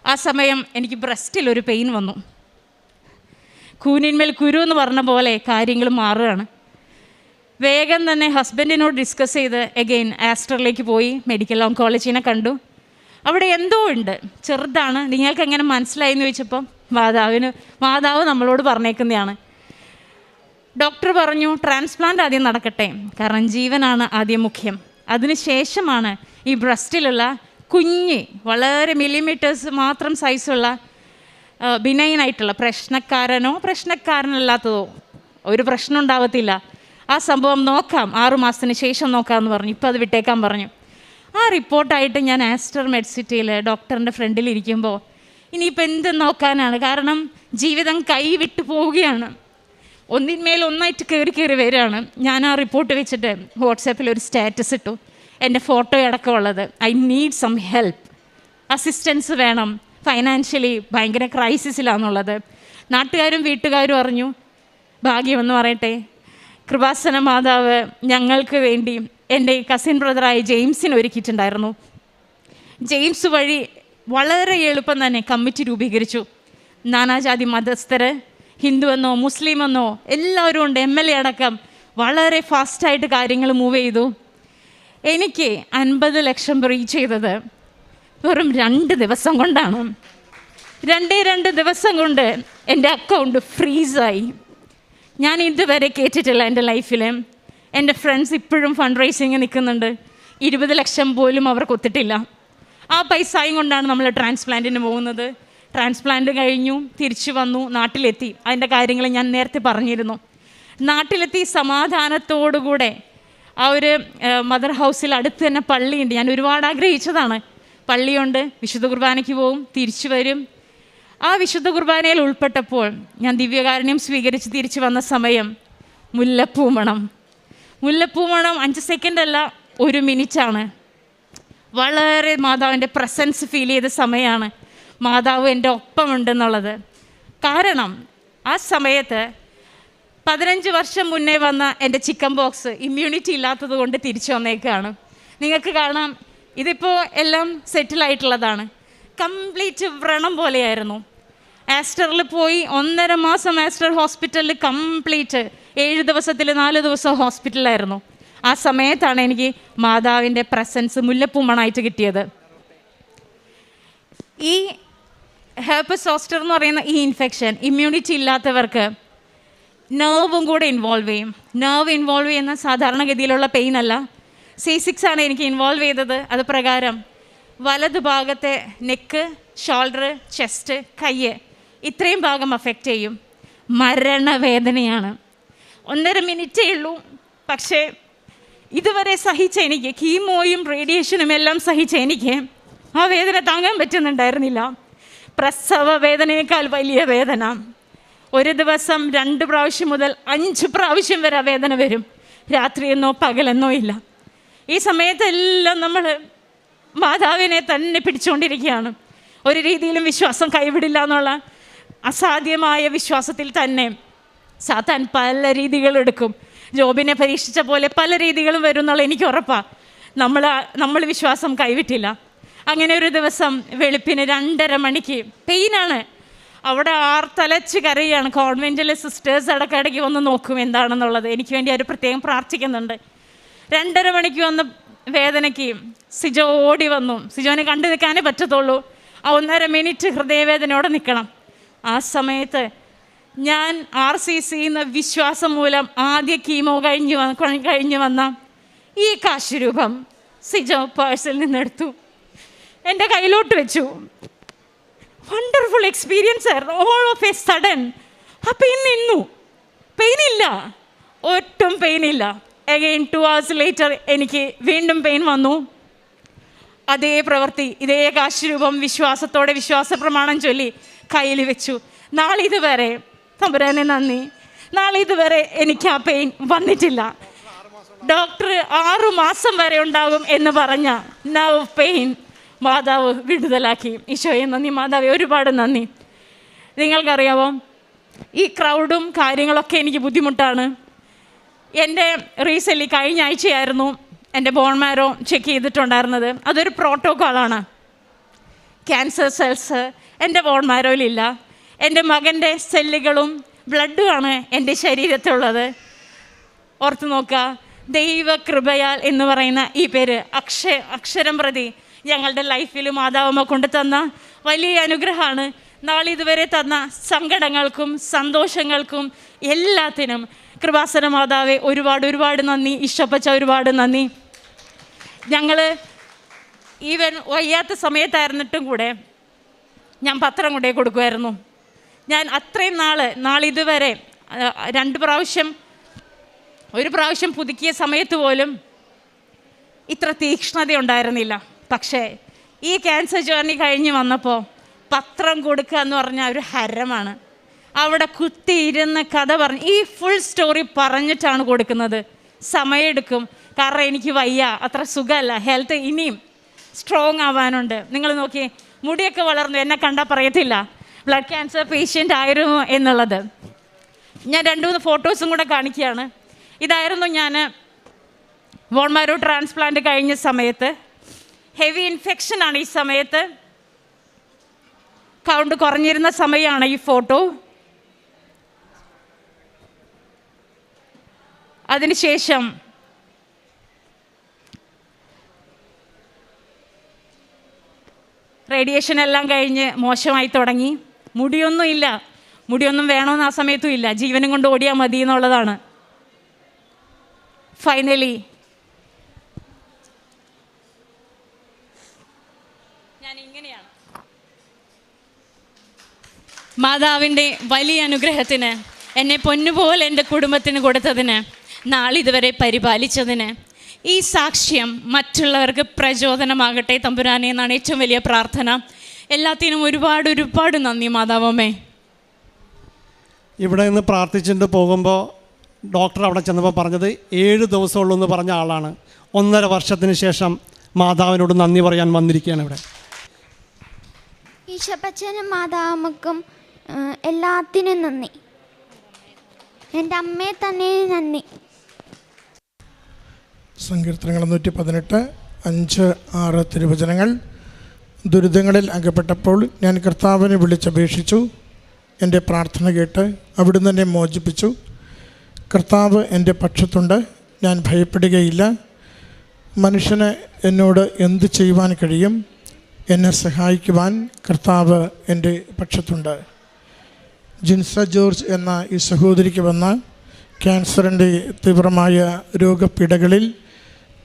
ആ സമയം എനിക്ക് ബ്രസ്റ്റിലൊരു പെയിൻ വന്നു. കൂനിന്മേൽ കുരു എന്ന് പറഞ്ഞ പോലെ കാര്യങ്ങൾ മാറുകയാണ്. വേഗം തന്നെ ഹസ്ബൻഡിനോട് ഡിസ്കസ് ചെയ്ത് എഗെയിൻ ആസ്റ്ററിലേക്ക് പോയി മെഡിക്കൽ ഓങ്കോളജിനെ കണ്ടു. അവിടെ എന്തോ ഉണ്ട്, ചെറുതാണ്, നിങ്ങൾക്ക് എങ്ങനെ മനസ്സിലായി എന്ന് ചോദിച്ചപ്പം മാതാവ് നമ്മളോട് പറഞ്ഞേക്കുന്നതാണ്. ഡോക്ടർ പറഞ്ഞു ട്രാൻസ്പ്ലാന്റ് ആദ്യം നടക്കട്ടെ, കാരണം ജീവനാണ് ആദ്യം മുഖ്യം. അതിനുശേഷമാണ് ഈ ബ്രസ്റ്റിലുള്ള കുഞ്ഞ്, വളരെ മില്ലിമീറ്റേഴ്സ് മാത്രം സൈസുള്ള ബിനൈനായിട്ടുള്ള, പ്രശ്നക്കാരനല്ലാത്തതോ ഒരു പ്രശ്നം ഉണ്ടാവത്തില്ല, ആ സംഭവം നോക്കാം, 6 മാസത്തിന് ശേഷം നോക്കാമെന്ന് പറഞ്ഞു. ഇപ്പോൾ അത് വിട്ടേക്കാൻ പറഞ്ഞു. ആ റിപ്പോർട്ടായിട്ട് ഞാൻ ആസ്റ്റർ മെഡ്സിറ്റിയിൽ ഡോക്ടറിൻ്റെ ഫ്രണ്ടിലിരിക്കുമ്പോൾ ഇനിയിപ്പോൾ എന്ത് നോക്കാനാണ്, കാരണം ജീവിതം കൈവിട്ടു പോവുകയാണ്, ഒന്നിന്മേൽ ഒന്നായിട്ട് കയറി വരികയാണ്. ഞാൻ ആ റിപ്പോർട്ട് വെച്ചിട്ട് വാട്സാപ്പിൽ ഒരു സ്റ്റാറ്റസ് ഇട്ടു, എൻ്റെ ഫോട്ടോ അടക്കമുള്ളത്. I need some help, assistance വേണം, ഫൈനാൻഷ്യലി ഭയങ്കര ക്രൈസിസിലാണെന്നുള്ളത്. നാട്ടുകാരും വീട്ടുകാരും അറിഞ്ഞു. ഭാഗ്യമെന്ന് പറയട്ടെ, കൃപാസന മാതാവ് ഞങ്ങൾക്ക് വേണ്ടി എൻ്റെ കസിൻ ബ്രദറായ ജെയിംസിന് ഒരുക്കിയിട്ടുണ്ടായിരുന്നു. ജെയിംസ് വഴി വളരെ എളുപ്പം തന്നെ കമ്മിറ്റി രൂപീകരിച്ചു. നാനാജാതി മതസ്ഥർ, ഹിന്ദുവെന്നോ മുസ്ലിമെന്നോ എല്ലാവരും ഉണ്ട്, MLA അടക്കം. വളരെ ഫാസ്റ്റായിട്ട് കാര്യങ്ങൾ മൂവ് ചെയ്തു. എനിക്ക് 50 ലക്ഷം റീച്ച് ചെയ്തത് വെറും 2 ദിവസം കൊണ്ടാണ്. 2 ദിവസം കൊണ്ട് എൻ്റെ അക്കൗണ്ട് ഫ്രീസായി. ഞാൻ ഇതുവരെ കേട്ടിട്ടില്ല എൻ്റെ ലൈഫിൽ. എൻ്റെ ഫ്രണ്ട്സ് ഇപ്പോഴും ഫണ്ട് റൈസിങ് നിൽക്കുന്നുണ്ട്. 20 ലക്ഷം പോലും അവർക്ക് ഒത്തിട്ടില്ല. ആ പൈസയും കൊണ്ടാണ് നമ്മൾ ട്രാൻസ്പ്ലാന്റിന് പോകുന്നത്. ട്രാൻസ്പ്ലാന്റ് കഴിഞ്ഞു, തിരിച്ചു വന്നു, നാട്ടിലെത്തി. അതിൻ്റെ കാര്യങ്ങൾ ഞാൻ നേരത്തെ പറഞ്ഞിരുന്നു. നാട്ടിലെത്തി സമാധാനത്തോടുകൂടെ ആ ഒരു മദർ ഹൗസിൽ അടുത്ത് തന്നെ പള്ളിയുണ്ട്. ഞാൻ ഒരുപാട് ആഗ്രഹിച്ചതാണ്. പള്ളിയുണ്ട്, വിശുദ്ധ കുർബാനയ്ക്ക് പോവും, തിരിച്ചു വരും. ആ വിശുദ്ധ കുർബാനയിൽ ഉൾപ്പെട്ടപ്പോൾ ഞാൻ ദിവ്യകാരുണ്യം സ്വീകരിച്ച് തിരിച്ചു വന്ന സമയം മുല്ലപ്പൂ മണം 5 സെക്കൻഡ് അല്ല, 1 മിനിറ്റാണ്. വളരെ മാതാവിൻ്റെ പ്രസൻസ് ഫീൽ ചെയ്ത സമയമാണ്. മാതാവ് എൻ്റെ ഒപ്പമുണ്ടെന്നുള്ളത്. കാരണം ആ സമയത്ത് 15 വർഷം മുന്നേ വന്ന എൻ്റെ ചിക്കൻ ബോക്സ് ഇമ്മ്യൂണിറ്റി ഇല്ലാത്തത് കൊണ്ട് തിരിച്ചു വന്നേക്കാണ്. നിങ്ങൾക്ക് കാണാം, ഇതിപ്പോൾ എല്ലാം സെറ്റിലായിട്ടുള്ളതാണ്. കംപ്ലീറ്റ് വ്രണം പോലെയായിരുന്നു. ആസ്റ്ററിൽ പോയി 1.5 മാസം ആസ്റ്റർ ഹോസ്പിറ്റലിൽ കംപ്ലീറ്റ് 7 ദിവസത്തിൽ 4 ദിവസം ഹോസ്പിറ്റലായിരുന്നു. ആ സമയത്താണ് എനിക്ക് മാതാവിൻ്റെ പ്രസൻസ് മുല്ലപ്പൂമണായിട്ട് കിട്ടിയത്. ഈ ഹെർപ്പസ് സോസ്റ്റർ എന്ന് പറയുന്ന ഈ ഇൻഫെക്ഷൻ ഇമ്മ്യൂണിറ്റി ഇല്ലാത്തവർക്ക് നെർവും കൂടെ ഇൻവോൾവ് ചെയ്യും. നെർവ് ഇൻവോൾവ് ചെയ്യുന്ന സാധാരണഗതിയിലുള്ള പെയിൻ അല്ല. C6 ആണ് എനിക്ക് ഇൻവോൾവ് ചെയ്തത്. അത് പ്രകാരം വലതു ഭാഗത്തെ നെക്ക്, ഷോൾഡർ, ചെസ്റ്റ്, കയ്യ് ഇത്രയും ഭാഗം അഫക്റ്റ് ചെയ്യും. മരണവേദനയാണ്. 1.5 മിനിറ്റേ ഉള്ളൂ. പക്ഷേ ഇതുവരെ സഹിച്ച എനിക്ക്, കീമോയും റേഡിയേഷനും എല്ലാം സഹിച്ച എനിക്ക് ആ വേദന താങ്ങാൻ പറ്റുന്നുണ്ടായിരുന്നില്ല. പ്രസവ വേദനയേക്കാൾ വലിയ വേദന. ഒരു ദിവസം 2 പ്രാവശ്യം മുതൽ 5 പ്രാവശ്യം വരെ വേദന വരും. രാത്രിയെന്നോ പകലെന്നോ ഇല്ല. ഈ സമയത്തെല്ലാം നമ്മൾ മാതാവിനെ തന്നെ പിടിച്ചുകൊണ്ടിരിക്കുകയാണ്. ഒരു രീതിയിലും വിശ്വാസം കൈവിടില്ല എന്നുള്ള അസാധ്യമായ വിശ്വാസത്തിൽ തന്നെ സാത്താൻ പല രീതികളെടുക്കും. ജോബിനെ പരീക്ഷിച്ച പോലെ പല രീതികളും വരും എന്നുള്ള എനിക്ക് ഉറപ്പാണ്. നമ്മൾ വിശ്വാസം കൈവിട്ടില്ല. അങ്ങനെ ഒരു ദിവസം വെളുപ്പിന് 2:30 മണിക്ക് പെയിനാണ്. അവിടെ ആർത്തലച്ച് കരയാണ്. കോൺവെൻറ്റിലെ സിസ്റ്റേഴ്സ് ഇടയ്ക്കിടയ്ക്ക് വന്ന് നോക്കും എന്താണെന്നുള്ളത്. എനിക്ക് വേണ്ടി അവർ പ്രത്യേകം പ്രാർത്ഥിക്കുന്നുണ്ട്. 2:30 മണിക്ക് വന്ന വേദനയ്ക്ക് സിജോ ഓടി വന്നു. സിജോനെ കണ്ടു നിൽക്കാനേ പറ്റത്തുള്ളൂ. ആ 1.5 മിനിറ്റ് ഹൃദയവേദനയോടെ നിൽക്കണം. ആ സമയത്ത് ഞാൻ RCCന്ന് വിശ്വാസം മൂലം ആദ്യ കീമോ കഴിഞ്ഞ് വന്ന ഈ കാശ് രൂപം സിജോ പേഴ്സിൽ നിന്നെടുത്തു, എൻ്റെ കയ്യിലോട്ട് വെച്ചു. വണ്ടർഫുൾ എക്സ്പീരിയൻസ് ആയിരുന്നു. ഓൾ ഓഫ് എ സഡൻ ആ പെയിൻ നിന്നു. പെയിനില്ല, ഒട്ടും പെയിനില്ല. അഗെയിൻ 2 hours ലേറ്റർ എനിക്ക് വീണ്ടും പെയിൻ വന്നു. അതേ പ്രവൃത്തി, ഇതേ കാശ് രൂപം വിശ്വാസത്തോടെ വിശ്വാസ പ്രമാണം ചൊല്ലി കയ്യിൽ വെച്ചു. നാളിതുവരെ തമ്പുരാനെ നന്ദി, നാളിതുവരെ എനിക്ക് ആ പെയിൻ വന്നിട്ടില്ല. ഡോക്ടർ 6 മാസം വരെ ഉണ്ടാകും എന്ന് പറഞ്ഞ നർവ് പെയിൻ മാതാവ് വിടുതലാക്കി. ഈശോയെ നന്ദി, മാതാവെ ഒരുപാട് നന്ദി. നിങ്ങൾക്കറിയാമോ, ഈ ക്രൗഡും കാര്യങ്ങളൊക്കെ എനിക്ക് ബുദ്ധിമുട്ടാണ്. എൻ്റെ റീസെൻ്റ്ലി കഴിഞ്ഞ ആഴ്ചയായിരുന്നു എൻ്റെ ബോൺ മാരോ ചെക്ക് ചെയ്തിട്ടുണ്ടായിരുന്നത്. അതൊരു പ്രോട്ടോക്കോളാണ്. ക്യാൻസർ സെൽസ് എൻ്റെ ബോൺ മാരോയിലില്ല. എൻ്റെ മകൻ്റെ സെല്ലുകളും ബ്ലഡുമാണ് എൻ്റെ ശരീരത്തിലുള്ളത്. ഓർത്ത് നോക്കുക, ദൈവകൃപയാൽ എന്ന് പറയുന്ന ഈ പേര് അക്ഷരം പ്രതി ഞങ്ങളുടെ ലൈഫിൽ മാതാവമ്മ കൊണ്ടു തന്ന വലിയ അനുഗ്രഹമാണ്. നാളിതുവരെ തന്ന സങ്കടങ്ങൾക്കും സന്തോഷങ്ങൾക്കും എല്ലാത്തിനും കൃപാസന മാതാവെ ഒരുപാട് നന്ദി. ഈശോപ്പച്ച ഒരുപാട് നന്ദി. ഞങ്ങൾ ഈവൻ വയ്യാത്ത സമയത്തായിരുന്നിട്ടും കൂടെ ഞാൻ പത്രം കൊണ്ടേ കൊടുക്കുമായിരുന്നു. ഞാൻ അത്രയും നാളിതുവരെ 2 പ്രാവശ്യം, 1 പ്രാവശ്യം പുതുക്കിയ സമയത്ത് പോലും ഇത്ര തീക്ഷ്ണത ഉണ്ടായിരുന്നില്ല. പക്ഷേ ഈ ക്യാൻസർ ജേർണി കഴിഞ്ഞ് വന്നപ്പോൾ പത്രം കൊടുക്കുക എന്ന് പറഞ്ഞാൽ ഒരു ഹരമാണ്. അവിടെ കുത്തിയിരുന്ന് കഥ പറഞ്ഞ് ഈ ഫുൾ സ്റ്റോറി പറഞ്ഞിട്ടാണ് കൊടുക്കുന്നത്. സമയമെടുക്കും, കാരണം എനിക്ക് വയ്യ, അത്ര സുഖമല്ല, ഹെൽത്ത് ഇനിയും സ്ട്രോങ് ആവാനുണ്ട്. നിങ്ങൾ നോക്കി, മുടിയൊക്കെ വളർന്നു, എന്നെ കണ്ടാൽ പറയത്തില്ല ബ്ലഡ് ക്യാൻസർ പേഷ്യൻ്റ് ആയിരുന്നു എന്നുള്ളത്. ഞാൻ 2-3 ഫോട്ടോസും കൂടെ കാണിക്കുകയാണ്. ഇതായിരുന്നു ഞാൻ ബോൺ മാരോ ട്രാൻസ്പ്ലാന്റ് കഴിഞ്ഞ സമയത്ത്. ഹെവി ഇൻഫെക്ഷനാണ് ഈ സമയത്ത്. കൗണ്ട് കുറഞ്ഞിരുന്ന സമയമാണ് ഈ ഫോട്ടോ. അതിനുശേഷം റേഡിയേഷൻ എല്ലാം കഴിഞ്ഞ് മോശമായി തുടങ്ങി. മുടിയൊന്നും വേണമെന്ന് ആ സമയത്തും ഇല്ല. ജീവനും കൊണ്ട് ഓടിയാൽ മതി എന്നുള്ളതാണ്. ഫൈനലി ഞാൻ ഇങ്ങനെയാണ്. മാതാവിൻ്റെ വലിയ അനുഗ്രഹത്തിന്, എന്നെ പൊന്നുപോലെ എൻ്റെ കുടുംബത്തിന് കൊടുത്തതിന്, നാളിതുവരെ പരിപാലിച്ചതിന്, ഈ സാക്ഷ്യം മറ്റുള്ളവർക്ക് പ്രചോദനമാകട്ടെ തമ്പുരാനെ എന്നാണ് ഏറ്റവും വലിയ പ്രാർത്ഥന. എല്ലാത്തിനും ഒരുപാട് നന്ദി മാതാവമ്മേ. ഇവിടെ നിന്ന് പ്രാർത്ഥിച്ചിട്ട് പോകുമ്പോൾ ഡോക്ടർ അവിടെ ചെന്നപ്പോൾ പറഞ്ഞത് 7 ദിവസമുള്ളൂ എന്ന് പറഞ്ഞ ആളാണ് 1.5 വർഷത്തിന് ശേഷം മാതാവിനോട് നന്ദി പറയാൻ വന്നിരിക്കുകയാണ് ഇവിടെ. ഈശോപ്പച്ചനും മാതാവമ്മക്കും എല്ലാത്തിനും നന്ദി. എൻ്റെ അമ്മയെ തന്നെ നന്ദി. സങ്കീർത്തനങ്ങൾ 118, 5, 6 തിരുവചനങ്ങൾ. ദുരിതങ്ങളിൽ അകപ്പെട്ടപ്പോൾ ഞാൻ കർത്താവിനെ വിളിച്ചപേക്ഷിച്ചു. എൻ്റെ പ്രാർത്ഥന കേട്ട് അവിടുന്ന് എന്നെ മോചിപ്പിച്ചു. കർത്താവ് എൻ്റെ പക്ഷത്തുണ്ട്, ഞാൻ ഭയപ്പെടുകയില്ല. മനുഷ്യന് എന്നോട് എന്ത് ചെയ്യുവാൻ കഴിയും? എന്നെ സഹായിക്കുവാൻ കർത്താവ് എൻ്റെ പക്ഷത്തുണ്ട്. ജിൻസ ജോർജ് എന്ന ഈ സഹോദരിക്ക് വന്ന ക്യാൻസറിൻ്റെ തീവ്രമായ രോഗപീഠകളിൽ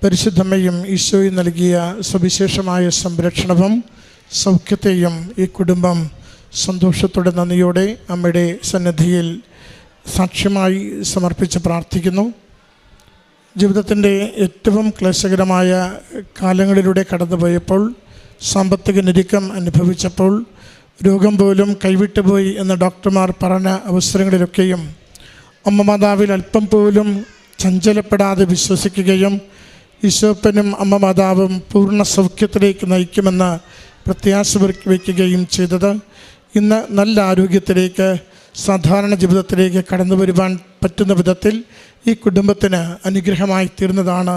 പരിശുദ്ധമ്മയും ഈശോയും നൽകിയ സവിശേഷമായ സംരക്ഷണവും സൗഖ്യത്തെയും ഈ കുടുംബം സന്തോഷത്തോടെ നന്ദിയോടെ അമ്മയുടെ സന്നിധിയിൽ സാക്ഷ്യമായി സമർപ്പിച്ച് പ്രാർത്ഥിക്കുന്നു. ജീവിതത്തിൻ്റെ ഏറ്റവും ക്ലേശകരമായ കാലങ്ങളിലൂടെ കടന്നുപോയപ്പോൾ, സാമ്പത്തിക ഞെരുക്കം അനുഭവിച്ചപ്പോൾ, രോഗം പോലും കൈവിട്ടുപോയി എന്ന് ഡോക്ടർമാർ പറഞ്ഞ അവസരങ്ങളിലൊക്കെയും അമ്മ മാതാവിൽ അല്പം പോലും ചഞ്ചലപ്പെടാതെ വിശ്വസിക്കുകയും ഈശോപ്പനും അമ്മ മാതാവും പൂർണ്ണ സൗഖ്യത്തിലേക്ക് നയിക്കുമെന്ന് പ്രത്യാശ വയ്ക്കുകയും ചെയ്തത് ഇന്ന് നല്ല ആരോഗ്യത്തിലേക്ക്, സാധാരണ ജീവിതത്തിലേക്ക് കടന്നു വരുവാൻ പറ്റുന്ന വിധത്തിൽ ഈ കുടുംബത്തിന് അനുഗ്രഹമായി തീർന്നതാണ്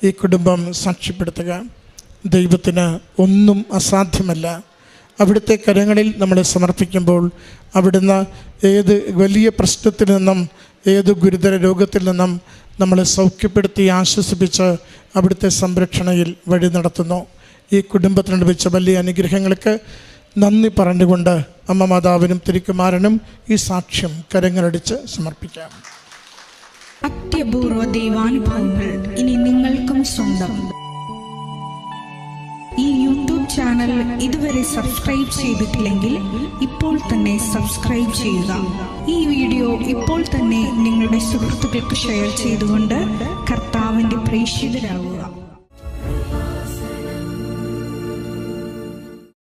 ഈ കുടുംബം സാക്ഷ്യപ്പെടുത്തുക. ദൈവത്തിന് ഒന്നും അസാധ്യമല്ല. അവിടുത്തെ കരങ്ങളിൽ നമ്മളെ സമർപ്പിക്കുമ്പോൾ അവിടുന്ന് ഏത് വലിയ പ്രശ്നത്തിൽ നിന്നും, ഏത് ഗുരുതര രോഗത്തിൽ നിന്നും നമ്മളെ സൗഖ്യപ്പെടുത്തി ആശ്വസിപ്പിച്ച് അവിടുത്തെ സംരക്ഷണയിൽ വഴി നടത്തുന്നു. ഈ കുടുംബത്തിന് ലഭിച്ച വലിയ അനുഗ്രഹങ്ങൾക്ക് നന്ദി പറഞ്ഞുകൊണ്ട് അമ്മ മാതാവിനും തിരുക്കുമാരനും ഈ സാക്ഷ്യം കരങ്ങളടിച്ച് സമർപ്പിക്കാം. അത്യപൂർവ ദൈവാനുഭവങ്ങൾ ഇനി നിങ്ങൾക്കും സ്വന്തം. ഈ യൂട്യൂബ് ചാനൽ ഇതുവരെ സബ്സ്ക്രൈബ് ചെയ്തിട്ടില്ലെങ്കിൽ ഇപ്പോൾ തന്നെ സബ്സ്ക്രൈബ് ചെയ്യുക. ഈ വീഡിയോ ഇപ്പോൾ തന്നെ നിങ്ങളുടെ സുഹൃത്തുക്കൾക്ക് ഷെയർ ചെയ്തുകൊണ്ട് കർത്താവിൻ്റെ പ്രേക്ഷിതരാകുക.